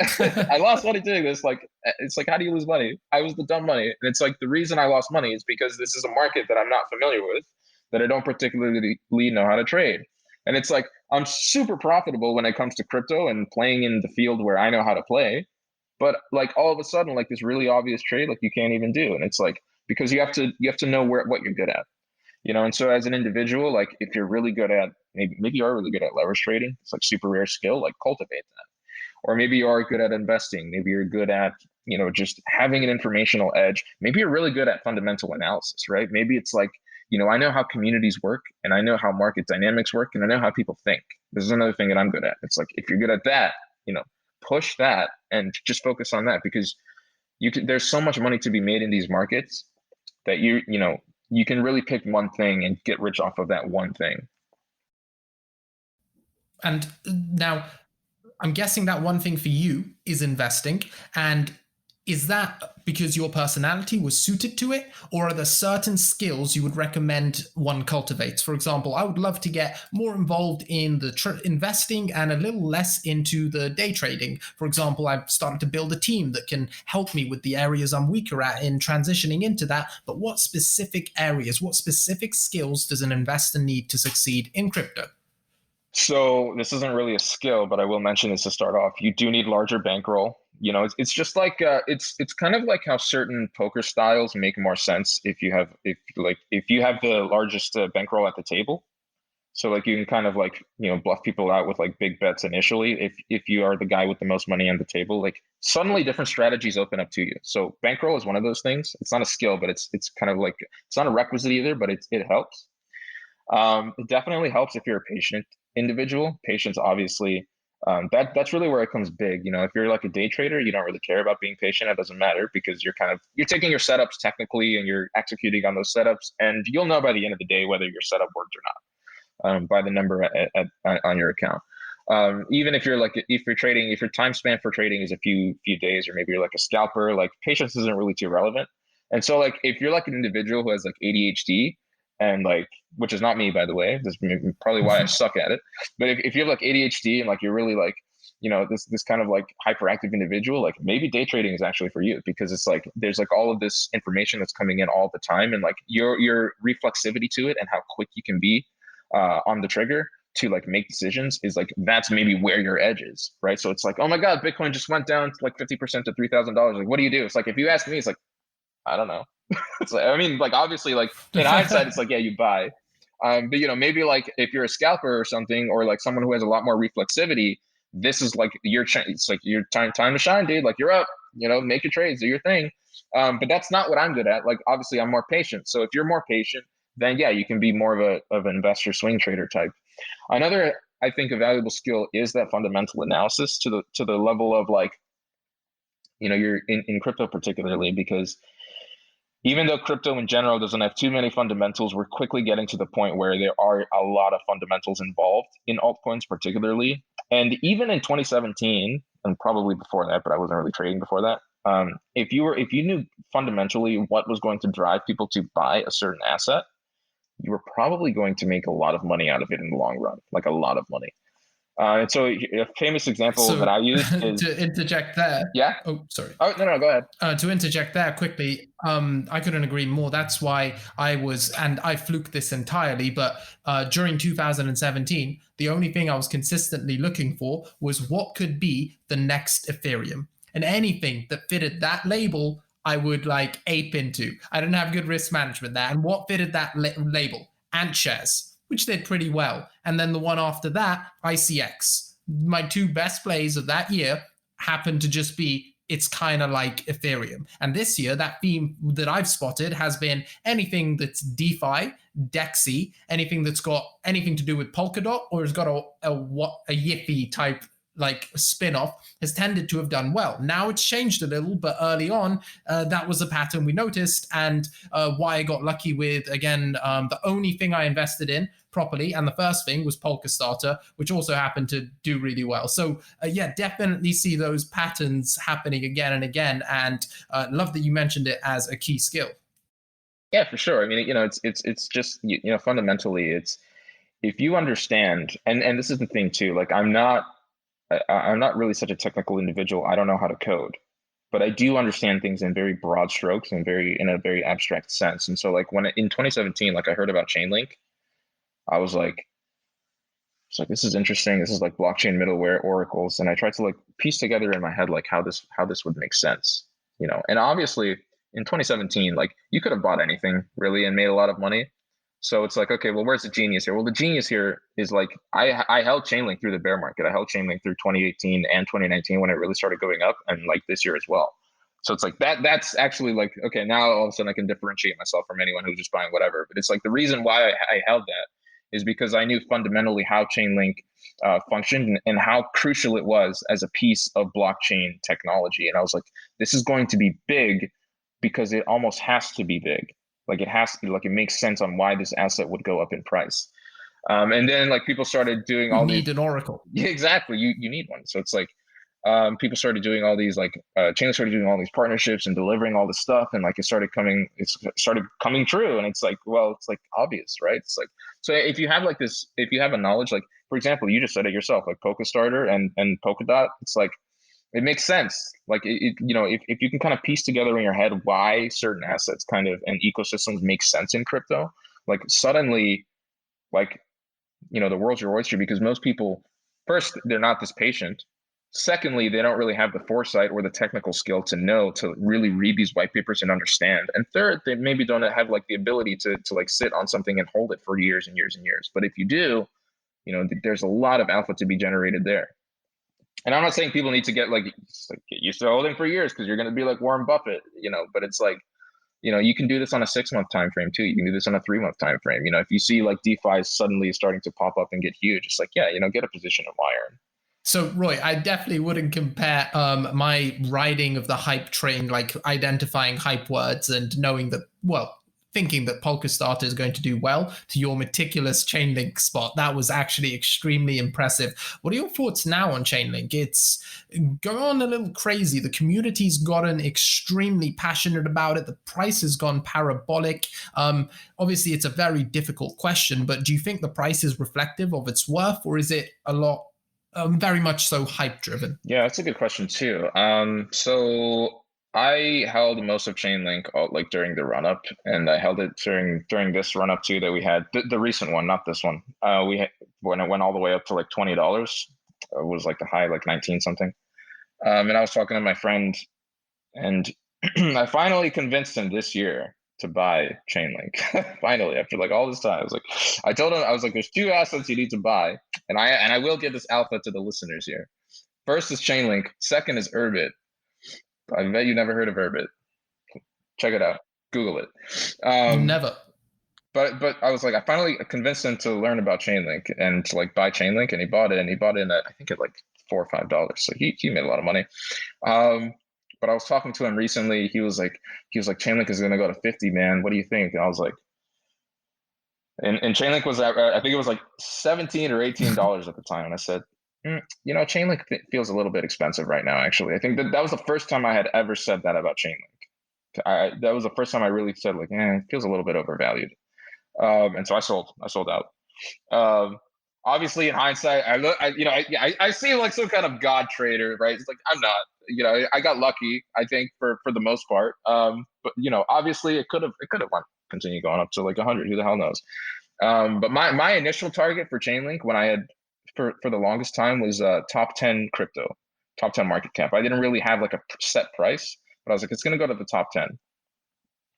I lost money doing this. Like, it's like, how do you lose money? I was the dumb money. And it's like, the reason I lost money is because this is a market that I'm not familiar with, that I don't particularly know how to trade. And it's like, I'm super profitable when it comes to crypto and playing in the field where I know how to play. But like all of a sudden, like this really obvious trade, like you can't even do. And it's like, because you have to know what you're good at. And so as an individual, like if you're really good at, maybe you are really good at leverage trading, it's like super rare skill, like cultivate that. Or maybe you are good at investing, maybe you're good at just having an informational edge, maybe you're really good at fundamental analysis, right? Maybe it's like, I know how communities work, and I know how market dynamics work, and I know how people think. This is another thing that I'm good at. It's like, if you're good at that, push that and just focus on that, because there's so much money to be made in these markets that you can really pick one thing and get rich off of that one thing. And now I'm guessing that one thing for you is investing. And is that because your personality was suited to it, or are there certain skills you would recommend one cultivates? For example, I would love to get more involved in the investing and a little less into the day trading. For example, I've started to build a team that can help me with the areas I'm weaker at in transitioning into that. But what specific areas, what specific skills does an investor need to succeed in crypto? So this isn't really a skill, but I will mention this to start off. You do need larger bankroll. It's just like it's kind of like how certain poker styles make more sense if you have the largest bankroll at the table. So like you can kind of like bluff people out with like big bets initially if you are the guy with the most money on the table. Like suddenly different strategies open up to you. So bankroll is one of those things. It's not a skill, but it's kind of like, it's not a requisite either, but it helps. It definitely helps if you're a patient individual. Patience, obviously, that's really where it comes big. If you're like a day trader, you don't really care about being patient. It doesn't matter, because you're taking your setups technically and you're executing on those setups, and you'll know by the end of the day whether your setup worked or not, by the number on your account. Even if if your time span for trading is a few days, or maybe you're like a scalper, like patience isn't really too relevant. And so like if you're like an individual who has like ADHD, and like, which is not me, by the way, this is probably why I suck at it. But if you have like ADHD and like you're really like this kind of like hyperactive individual, like maybe day trading is actually for you, because it's like there's like all of this information that's coming in all the time, and like your reflexivity to it and how quick you can be on the trigger to like make decisions is like, that's maybe where your edge is, right? So it's like, oh my god, Bitcoin just went down to like 50% to $3,000. Like, what do you do? It's like, if you ask me, it's like, I don't know. It's like, I mean, like obviously, like in hindsight, it's like, yeah, you buy. But maybe like if you're a scalper or something, or like someone who has a lot more reflexivity, this is like it's like your time to shine, dude. Like you're up, make your trades, do your thing. But that's not what I'm good at. Like obviously, I'm more patient. So if you're more patient, then yeah, you can be more of an investor swing trader type. Another, I think, a valuable skill is that fundamental analysis to the level of like, you're in crypto particularly, because even though crypto in general doesn't have too many fundamentals, we're quickly getting to the point where there are a lot of fundamentals involved in altcoins, particularly. And even in 2017, and probably before that, but I wasn't really trading before that. If you knew fundamentally what was going to drive people to buy a certain asset, you were probably going to make a lot of money out of it in the long run, like a lot of money. And so a famous example that I use is to interject there. Yeah. Oh, sorry. Oh, no, go ahead. To interject there quickly, I couldn't agree more. That's why I fluked this entirely, but during 2017, the only thing I was consistently looking for was what could be the next Ethereum. And anything that fitted that label, I would like ape into. I didn't have good risk management there. And what fitted that label? AntShares, which did pretty well. And then the one after that, ICX. My two best plays of that year happened to just be it's kind of like Ethereum. And this year, that theme that I've spotted has been anything that's DeFi, DEXI, anything that's got anything to do with Polkadot or has got a Yiffy type like spin-off has tended to have done well. Now it's changed a little, but early on, that was a pattern we noticed, and why I got lucky with, again, the only thing I invested in properly, and the first thing was Polka Starter, which also happened to do really well. So yeah, definitely see those patterns happening again and again, and love that you mentioned it as a key skill. Yeah, for sure. I mean, it's just fundamentally, it's if you understand, and this is the thing too. Like, I'm not really such a technical individual. I don't know how to code, but I do understand things in very broad strokes and in a very abstract sense. And so, like, when in 2017, like, I heard about Chainlink, I was like, it's like, this is interesting. This is like blockchain middleware oracles, and I tried to like piece together in my head like how this would make sense, And obviously, in 2017, like, you could have bought anything really and made a lot of money. So it's like, okay, well, where's the genius here? Well, the genius here is like I held Chainlink through the bear market. I held Chainlink through 2018 and 2019 when it really started going up, and like this year as well. So it's like that's actually like, okay, now all of a sudden I can differentiate myself from anyone who's just buying whatever. But it's like the reason why I held that is because I knew fundamentally how Chainlink functioned and how crucial it was as a piece of blockchain technology. And I was like, this is going to be big because it almost has to be big. Like, it has to be, like, it makes sense on why this asset would go up in price. And then like people started doing You all need these. an oracle. Yeah, exactly. You need one. So it's like people started doing all these like Chainlink started doing all these partnerships and delivering all this stuff, and like it started coming true. And it's like, well, it's like obvious, right? It's like, so if you have like this, if you have a knowledge, like for example, you just said it yourself, like Polka Starter and Polkadot, it's like it makes sense. Like if you can kind of piece together in your head why certain assets kind of and ecosystems make sense in crypto, like suddenly, like the world's your oyster, because most people, first, they're not this patient. Secondly, they don't really have the foresight or the technical skill to know to really read these white papers and understand. And third, they maybe don't have like the ability to like sit on something and hold it for years and years and years. But if you do, there's a lot of alpha to be generated there. And I'm not saying people need to get get used to holding for years because you're going to be like Warren Buffett, but it's like, you can do this on a 6-month time frame too. You can do this on a 3-month time frame. If you see like DeFi suddenly starting to pop up and get huge, it's like, yeah, get a position of iron. So, Roy, I definitely wouldn't compare my riding of the hype train, like identifying hype words and knowing that, well, thinking that Polka Starter is going to do well, to your meticulous Chainlink spot. That was actually extremely impressive. What are your thoughts now on Chainlink? It's gone a little crazy. The community's gotten extremely passionate about it. The price has gone parabolic. Obviously, it's a very difficult question, but do you think the price is reflective of its worth, or is it a lot very much so hype driven? Yeah, that's a good question too. So I held most of Chainlink like during the run up, and I held it during this run up too that we had the recent one, not this one. We had, when it went all the way up to like $20, it was like the high like 19 something. And I was talking to my friend, and I finally convinced him this year to buy Chainlink. Finally, after like all this time, I told him, I was like, there's 2 assets you need to buy, and I will give this alpha to the listeners here. First is Chainlink. Second is Urbit. I bet you never heard of Urbit. Check it out. Google it. Never. But I was like, I finally convinced him to learn about Chainlink and to like buy Chainlink, and he bought it, and he bought it I think at like $4 or $5. So he made a lot of money. But I was talking to him recently. He was like, Chainlink is gonna go to 50, man. What do you think? And I was like, and Chainlink was at, I think it was like $17 or $18 at the time. And I said, Chainlink feels a little bit expensive right now, actually. I think that was the first time I had ever said that about Chainlink. That was the first time I really said, like, it feels a little bit overvalued. And so I sold out. Obviously, in hindsight, I seem like some kind of god trader, right? It's like, I'm not. I got lucky, I think, for the most part. But obviously, it could have continued going up to like 100. Who the hell knows? But my initial target for Chainlink, when I had for the longest time, was top 10 crypto, top 10 market cap. I didn't really have like a set price, but I was like, it's going to go to the top 10.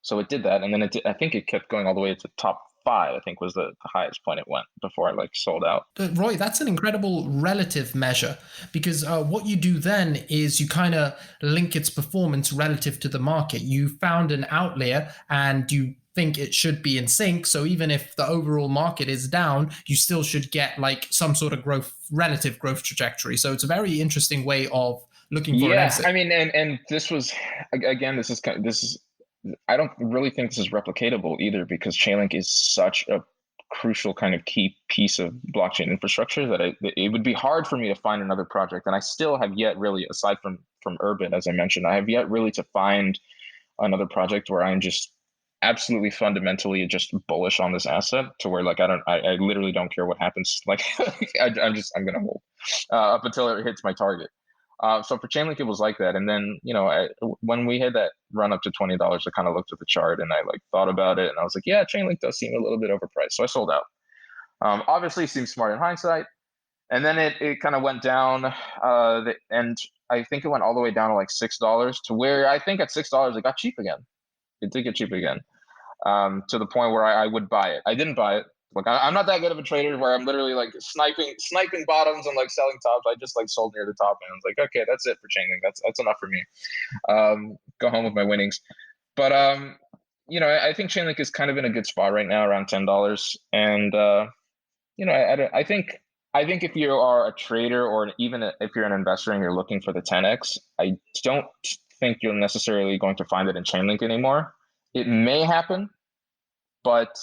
So it did that, and then I think it kept going all the way to top 5, I think was the highest point it went before I like sold out. Roy, that's an incredible relative measure because what you do then is you kind of link its performance relative to the market. You found an outlier and you think it should be in sync. So even if the overall market is down, you still should get like some sort of relative growth trajectory. So it's a very interesting way of looking for an Yeah, exit. I mean, and this was, again, this is I don't really think this is replicatable either, because Chainlink is such a crucial kind of key piece of blockchain infrastructure that it would be hard for me to find another project. And I still have yet really, aside from Urban, as I mentioned, I have yet really to find another project where I'm just absolutely fundamentally just bullish on this asset, to where like I literally don't care what happens. Like I'm gonna hold up until it hits my target. So for Chainlink, it was like that. And then, when we had that run up to $20, I kind of looked at the chart and I like thought about it, and I was like, yeah, Chainlink does seem a little bit overpriced. So I sold out. Obviously, seems smart in hindsight. And then it kind of went down, and I think it went all the way down to like $6, to where I think at $6 it got cheap again. It did get cheap again, to the point where I would buy it. I didn't buy it. Like I'm not that good of a trader where I'm literally like sniping bottoms and like selling tops. I just like sold near the top, and I was like, okay, that's it for Chainlink. That's enough for me. Go home with my winnings. But I think Chainlink is kind of in a good spot right now, around $10. And I think if you are a trader, or even if you're an investor and you're looking for the 10x, I don't think you're necessarily going to find it in Chainlink anymore. It may happen, but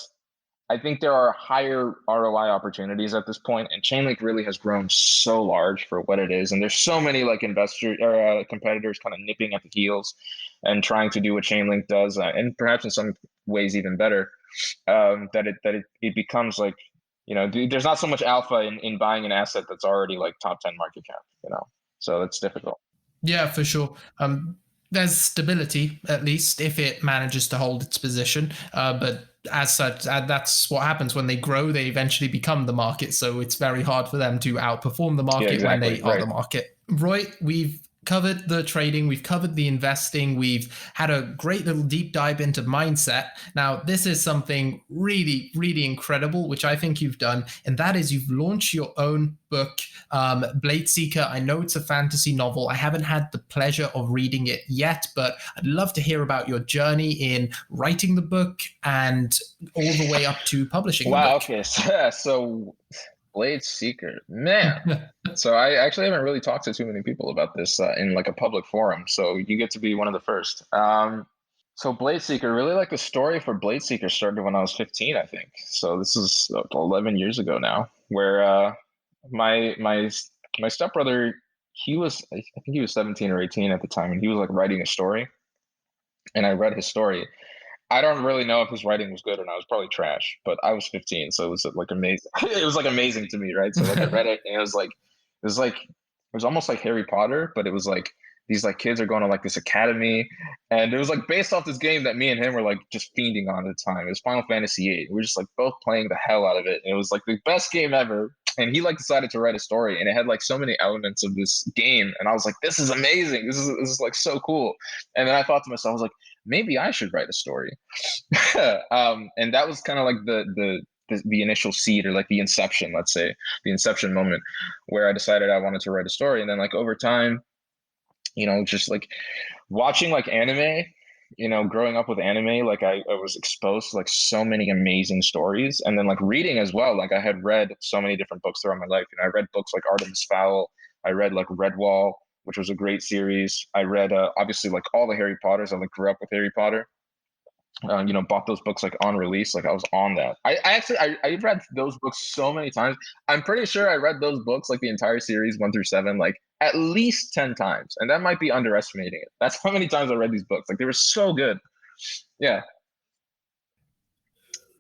I think there are higher ROI opportunities at this point, and Chainlink really has grown so large for what it is. And there's so many like investors or competitors kind of nipping at the heels and trying to do what Chainlink does, and perhaps in some ways even better. It becomes like, there's not so much alpha in buying an asset that's already like top 10 market cap. So it's difficult. Yeah, for sure. There's stability, at least, if it manages to hold its position. But as such, that's what happens when they grow. They eventually become the market. So it's very hard for them to outperform the market, Yeah, when exactly. they are Right. the market. Roy, we've covered the trading, we've covered the investing, we've had a great little deep dive into mindset. Now, this is something really, really incredible, which I think you've done, and that is you've launched your own book, Bladeseeker. I know it's a fantasy novel. I haven't had the pleasure of reading it yet, but I'd love to hear about your journey in writing the book and all the way up to publishing the Wow. book. Okay. So Bladeseeker, man. So I actually haven't really talked to too many people about this in like a public forum. So you get to be one of the first. So Bladeseeker, really, like the story for Bladeseeker started when I was 15, I think. So this is 11 years ago now, where my stepbrother, I think he was 17 or 18 at the time, and he was like writing a story, and I read his story. I don't really know if his writing was good or not. It was probably trash, but I was 15, so it was like amazing. It was like amazing to me, right? So like I read it, and it was almost like Harry Potter, but it was like these like kids are going to like this academy, and it was like based off this game that me and him were like just fiending on at the time. It was Final Fantasy VIII. We were just like both playing the hell out of it. And it was like the best game ever. And he like decided to write a story, and it had like so many elements of this game, and I was like, this is amazing. This is like so cool. And then I thought to myself, I was like, maybe I should write a story. And that was kind of like the initial seed, or like the inception, let's say, the inception moment, where I decided I wanted to write a story. And then like over time, just like watching like anime, growing up with anime, like I was exposed to like so many amazing stories. And then like reading as well, like I had read so many different books throughout my life. I read books like Artemis Fowl. I read like Redwall, which was a great series. I read obviously like all the Harry Potters. I like grew up with Harry Potter. Bought those books like on release. Like I was on that. I read those books so many times. I'm pretty sure I read those books, like the entire series 1 through 7, like at least 10 times. And that might be underestimating it. That's how many times I read these books. Like they were so good. Yeah.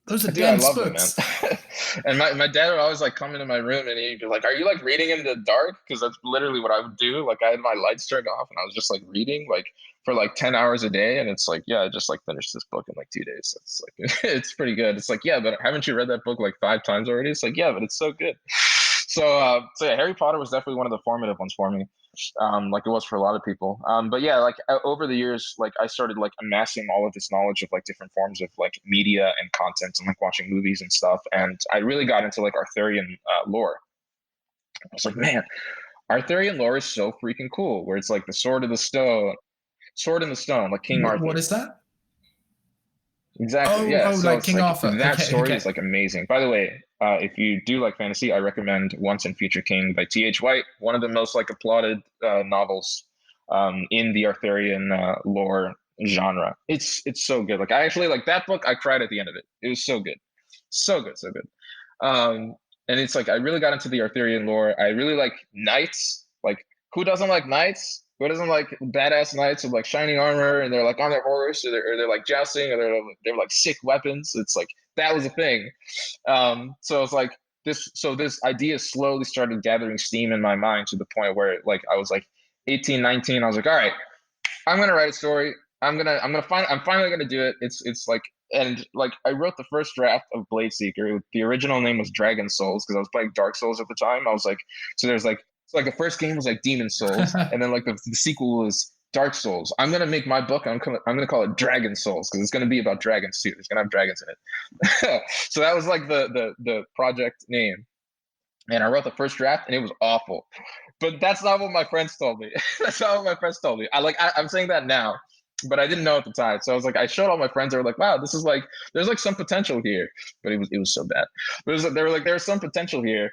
Those are Dude, I dense loved them, man. books. And my dad would always like come into my room, and he'd be like, "Are you like reading in the dark?" Because that's literally what I would do. Like I had my lights turned off, and I was just like reading like for like 10 hours a day. And it's like, yeah, I just like finished this book in like 2 days. It's like it's pretty good. It's like, yeah, but haven't you read that book like 5 times already? It's like, yeah, but it's so good. So yeah, Harry Potter was definitely one of the formative ones for me. like it was for a lot of people. But yeah, like over the years, like I started like amassing all of this knowledge of like different forms of like media and content and like watching movies and stuff. And I really got into like Arthurian lore. I was like, man, Arthurian lore is so freaking cool. Where it's like the sword in the stone, like King What Arthur. is that? Exactly. Oh, Yeah. oh, So like it's King like Arthur. that Okay, story okay. is like amazing. By the way, if you do like fantasy, I recommend Once and Future King by T.H. White, one of the most like applauded novels in the Arthurian lore genre. It's so good. Like I actually like that book. I cried at the end of it. It was so good, so good, so good. Um, and it's like I really got into the Arthurian lore. I really like knights. Like who doesn't like knights? Who doesn't like badass knights with like shining armor and they're like on their horse or they're like jousting or they're like sick weapons? It's like that was a thing. So it's like this idea slowly started gathering steam in my mind to the point where like I was like 18, 19. I was like, all right, I'm gonna write a story. I'm finally gonna do it. It's like and like I wrote the first draft of Bladeseeker. The original name was Dragon Souls because I was playing Dark Souls at the time. I was like, so there's like so like the first game was like Demon Souls, and then like the sequel was Dark Souls. I'm gonna make my book. I'm gonna call it Dragon Souls because it's gonna be about dragons too. It's gonna have dragons in it. So that was like the project name. And I wrote the first draft and it was awful. But that's not what my friends told me. That's not what my friends told me. I'm saying that now, but I didn't know at the time. So I was like, I showed all my friends. They were like, "Wow, this is like there's like some potential here." But it was so bad. They were like, "There's some potential here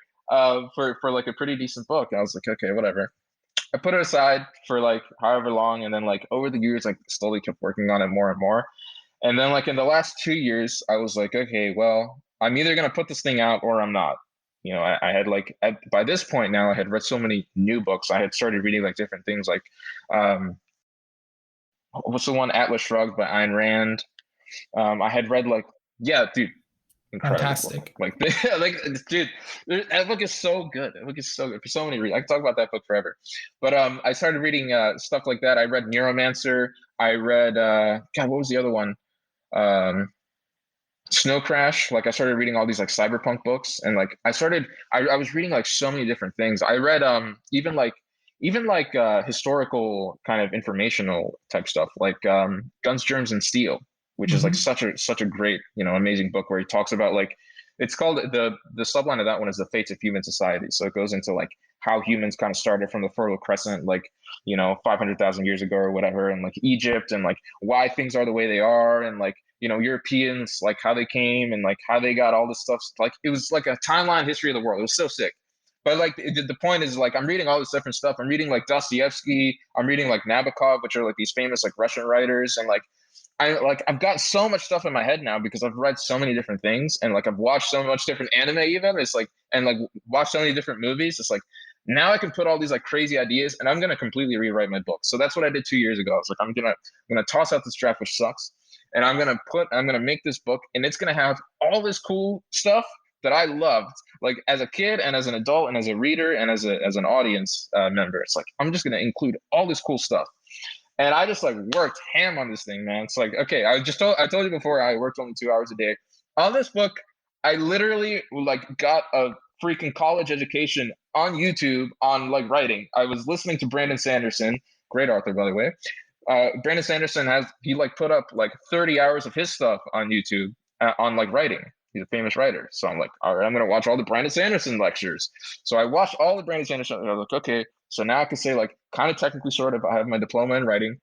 for like a pretty decent book." And I was like, "Okay, whatever." I put it aside for like however long, and then like over the years, like slowly kept working on it more and more. And then like in the last 2 years, I was like, okay, well, I'm either gonna put this thing out or I'm not. I had like by this point now, I had read so many new books. I had started reading like different things, like um, what's the one Atlas Shrugged by Ayn Rand. I had read like yeah, dude, incredible book. Fantastic. Like like dude, that book is so good. That book is so good for so many reasons. I can talk about that book forever. But I started reading stuff like that. I read Neuromancer. I read God, what was the other one? Um, Snow Crash. Like I started reading all these like cyberpunk books, and like I was reading like so many different things. I read even like historical kind of informational type stuff, like Guns, Germs, and Steel, which is like Hmm. such a great amazing book where he talks about like it's called the subline of that one is the fates of human society. So it goes into like how humans kind of started from the Fertile Crescent, like 500,000 years ago or whatever, and like Egypt, and like why things are the way they are, and like Europeans, like how they came and like how they got all this stuff. Like it was like a timeline history of the world. It was so sick. But like the point is like I'm reading all this different stuff. I'm reading like Dostoevsky. I'm reading like Nabokov, which are like these famous like Russian writers, and like I've got so much stuff in my head now because I've read so many different things and like I've watched so much different anime even. It's like and like watched so many different movies. It's like now I can put all these like crazy ideas and I'm gonna completely rewrite my book. So that's what I did 2 years ago. I was like, I'm gonna toss out this draft which sucks, and I'm gonna make this book and it's gonna have all this cool stuff that I loved like as a kid and as an adult and as a reader and as an audience member. It's like I'm just gonna include all this cool stuff. And I just like worked ham on this thing, man. It's like, okay, I told you before I worked only 2 hours a day. On this book, I literally like got a freaking college education on YouTube on like writing. I was listening to Brandon Sanderson, great author by the way. Brandon Sanderson he like put up like 30 hours of his stuff on YouTube on like writing. He's a famous writer. So I'm like, all right, I'm gonna watch all the Brandon Sanderson lectures. So I watched all the Brandon Sanderson. And I was like, okay, so now I can say like kind of technically sort of I have my diploma in writing.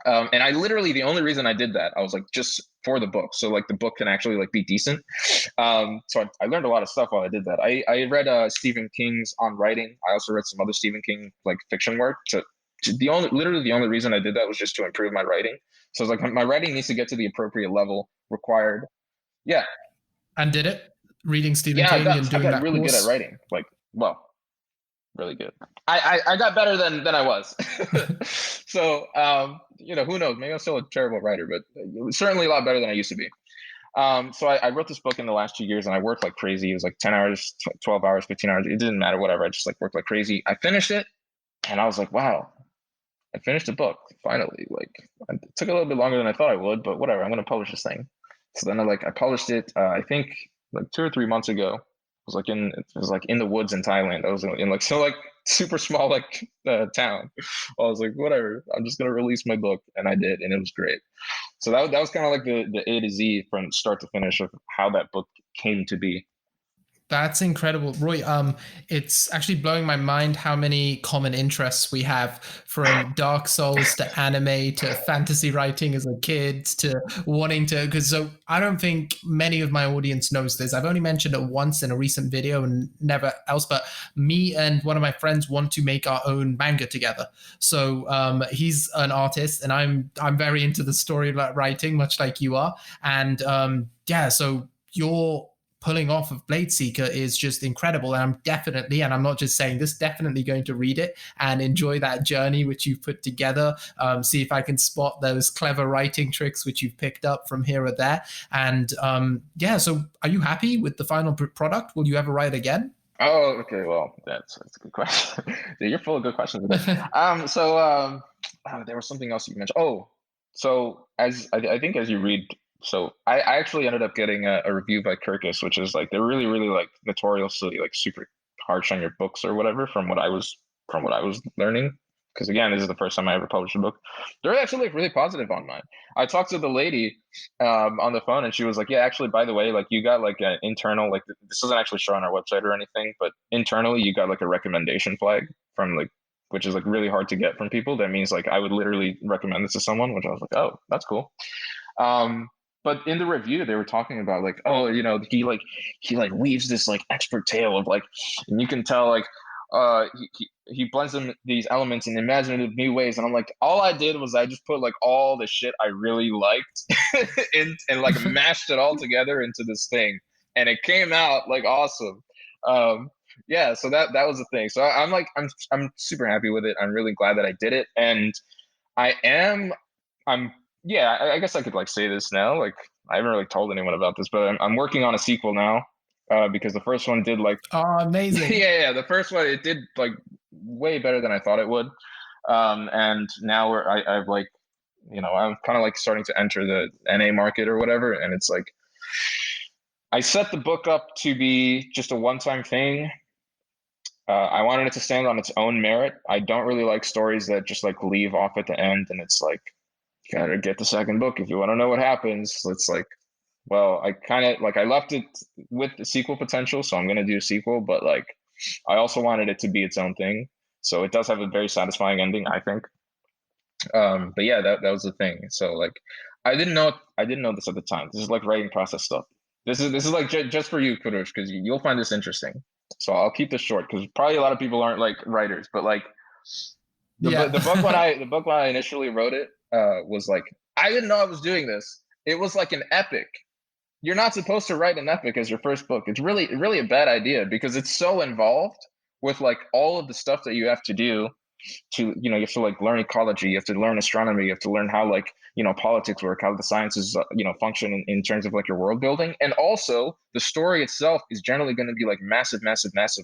And I literally the only reason I did that I was like just for the book, so like the book can actually like be decent. So I learned a lot of stuff while I did that. I read Stephen King's On Writing. I also read some other Stephen King like fiction work. The only reason I did that was just to improve my writing. So I was like my writing needs to get to the appropriate level required. Yeah, And did it? Reading Stephen yeah, King and I doing got that really good at course? writing. Like well, really good. I got better than I was. So who knows? Maybe I'm still a terrible writer, but certainly a lot better than I used to be. So I wrote this book in the last 2 years, and I worked like crazy. It was like 10 hours, 12 hours, 15 hours. It didn't matter, whatever. I just like worked like crazy. I finished it, and I was like, wow, I finished the book finally. Like it took a little bit longer than I thought I would, but whatever. I'm gonna publish this thing. So then I published it. I think like 2 or 3 months ago. It was like in the woods in Thailand. I was in like so like super small like town. I was like, whatever, I'm just gonna release my book, and I did, and it was great. So that was kind of like the A to Z from start to finish of how that book came to be. That's incredible, Roy. It's actually blowing my mind how many common interests we have, from Dark Souls to anime to fantasy writing as a kid to wanting to. Because so I don't think many of my audience knows this. I've only mentioned it once in a recent video and never else. But me and one of my friends want to make our own manga together. So he's an artist, and I'm very into the story writing, much like you are. And yeah, so you're pulling off of Bladeseeker is just incredible. And I'm definitely, and I'm not just saying this, definitely going to read it and enjoy that journey which you've put together. See if I can spot those clever writing tricks which you've picked up from here or there. And yeah, so are you happy with the final product? Will you ever write again? Oh, okay. Well, that's a good question. Dude, you're full of good questions today. There was something else you mentioned. Oh, so as I think as you read, so I actually ended up getting a review by Kirkus, which is like they're really, really like notoriously like super harsh on your books or whatever from what I was learning. Because again, this is the first time I ever published a book. They're actually like really positive on mine. I talked to the lady on the phone, and she was like, "Yeah, actually, by the way, like you got like an internal, like this doesn't actually show on our website or anything, but internally you got like a recommendation flag from like, which is like really hard to get from people. That means like I would literally recommend this to someone," which I was like, "Oh, that's cool." But in the review, they were talking about like, oh, you know, he like weaves this like expert tale of like, and you can tell like he blends them these elements in imaginative new ways, and I'm like, all I did was I just put like all the shit I really liked in, and like mashed it all together into this thing, and it came out like awesome. Yeah, so that was the thing. So I'm like I'm super happy with it. I'm really glad that I did it, and I am I'm yeah, I guess I could like say this now. Like I haven't really told anyone about this, but I'm working on a sequel now because the first one did like Oh, amazing. yeah, the first one it did like way better than I thought it would. And now I've like, you know, I'm kind of like starting to enter the NA market or whatever, and it's like I set the book up to be just a one-time thing. I wanted it to stand on its own merit. I don't really like stories that just like leave off at the end and it's like, you gotta get the second book if you want to know what happens. It's like, well, I kind of like I left it with the sequel potential, so I'm gonna do a sequel, but like I also wanted it to be its own thing. So it does have a very satisfying ending, I think. But yeah, that was the thing. So like I didn't know this at the time. This is like writing process stuff. This is like just for you, Kurush, because you'll find this interesting. So I'll keep this short because probably a lot of people aren't like writers, but like Yeah. the book when I initially wrote it was like I didn't know I was doing this. It was like an epic. You're not supposed to write an epic as your first book. It's really a bad idea because it's so involved with like all of the stuff that you have to do to, you know, you have to like learn ecology, you have to learn astronomy, you have to learn how like, you know, politics work, how the sciences you know, function in terms of like your world building. And also the story itself is generally going to be like massive,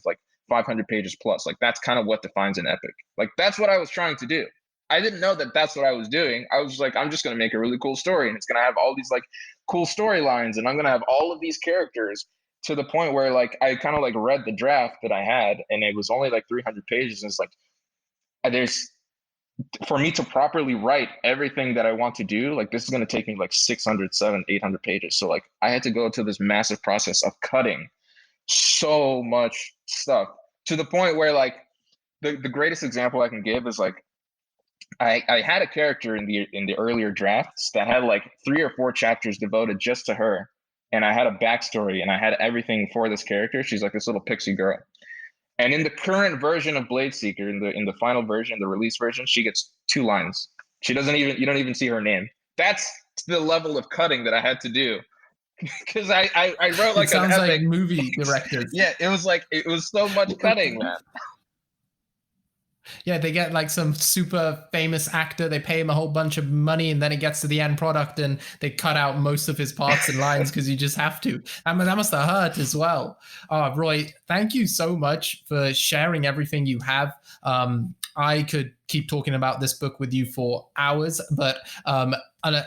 like 500 pages plus. Like that's kind of what defines an epic. Like that's what I was trying to do. I didn't know that that's what I was doing. I was like, I'm just going to make a really cool story, and it's going to have all these like cool storylines, and I'm going to have all of these characters, to the point where like I kind of like read the draft that I had, and it was only like 300 pages, and it's like there's, for me to properly write everything that I want to do, like this is going to take me like 600, 700, 800 pages. So like I had to go through this massive process of cutting so much stuff, to the point where like the greatest example I can give is like I had a character in the earlier drafts that had like 3 or 4 chapters devoted just to her, and I had a backstory and I had everything for this character. She's like this little pixie girl. And in the current version of Bladeseeker, in the final version, the release version, she gets 2 lines. She doesn't even, you don't even see her name. That's the level of cutting that I had to do because I wrote It like an sounds like epic. movie directors. Yeah, it was so much cutting, man. Yeah, they get like some super famous actor, they pay him a whole bunch of money, and then it gets to the end product and they cut out most of his parts and lines because you just have to. That must have hurt as well. Roy, thank you so much for sharing everything you have. I could keep talking about this book with you for hours, but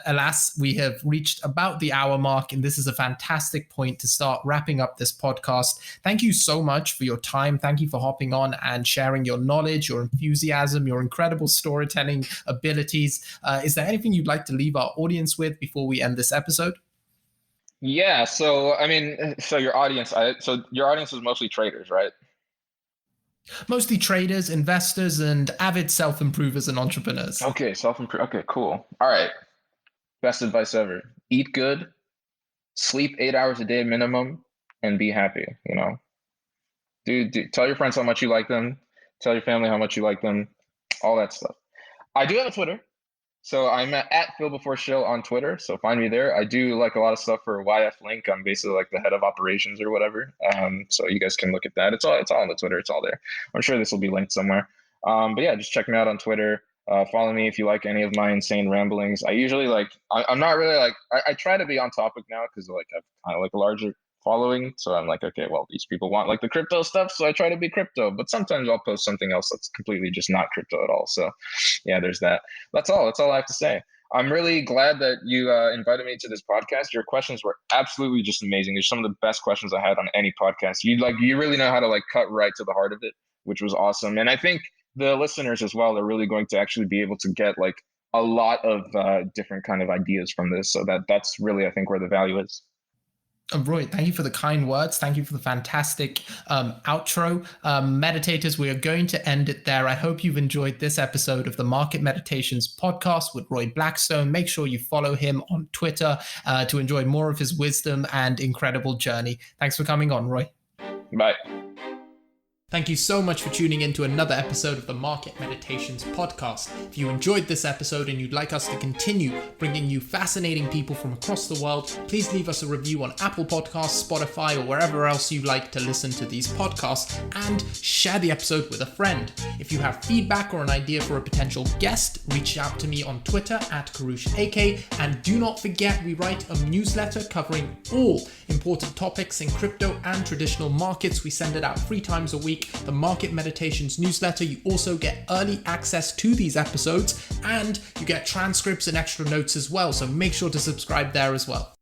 alas, we have reached about the hour mark, and this is a fantastic point to start wrapping up this podcast. Thank you so much for your time. Thank you for hopping on and sharing your knowledge, your enthusiasm, your incredible storytelling abilities. Is there anything you'd like to leave our audience with before we end this episode? Yeah. So, I mean, so your audience is mostly traders, right? Mostly traders, investors, and avid self-improvers and entrepreneurs. Okay. Self-improve. Okay, cool. All right. Best advice ever. Eat good, sleep 8 hours a day minimum, and be happy, tell your friends how much you like them, tell your family how much you like them, all that stuff. I do have a Twitter. So I'm at Phil Before Show on Twitter. So find me there. I do like a lot of stuff for YF Link. I'm basically like the head of operations or whatever. So you guys can look at that. It's all on the Twitter. It's all there. I'm sure this will be linked somewhere. But yeah, just check me out on Twitter. Follow me if you like any of my insane ramblings. I usually I'm not really I try to be on topic now because like I've kind of like a larger following. So I'm like, okay, well, these people want like the crypto stuff. So I try to be crypto, but sometimes I'll post something else that's completely just not crypto at all. So yeah, there's that. That's all I have to say. I'm really glad that you invited me to this podcast. Your questions were absolutely just amazing. They're some of the best questions I had on any podcast. You really know how to like cut right to the heart of it, which was awesome. And I think the listeners as well are really going to actually be able to get like a lot of different kind of ideas from this. So that's really, I think, where the value is. Roy, thank you for the kind words. Thank you for the fantastic outro. Meditators, we are going to end it there. I hope you've enjoyed this episode of the Market Meditations podcast with Roy Blackstone. Make sure you follow him on Twitter to enjoy more of his wisdom and incredible journey. Thanks for coming on, Roy. Bye. Thank you so much for tuning in to another episode of the Market Meditations podcast. If you enjoyed this episode and you'd like us to continue bringing you fascinating people from across the world, please leave us a review on Apple Podcasts, Spotify, or wherever else you like to listen to these podcasts, and share the episode with a friend. If you have feedback or an idea for a potential guest, reach out to me on Twitter at KarushAK, and do not forget we write a newsletter covering all important topics in crypto and traditional markets. We send it out 3 times a week. The Market Meditations newsletter. You also get early access to these episodes, and you get transcripts and extra notes as well, so make sure to subscribe there as well.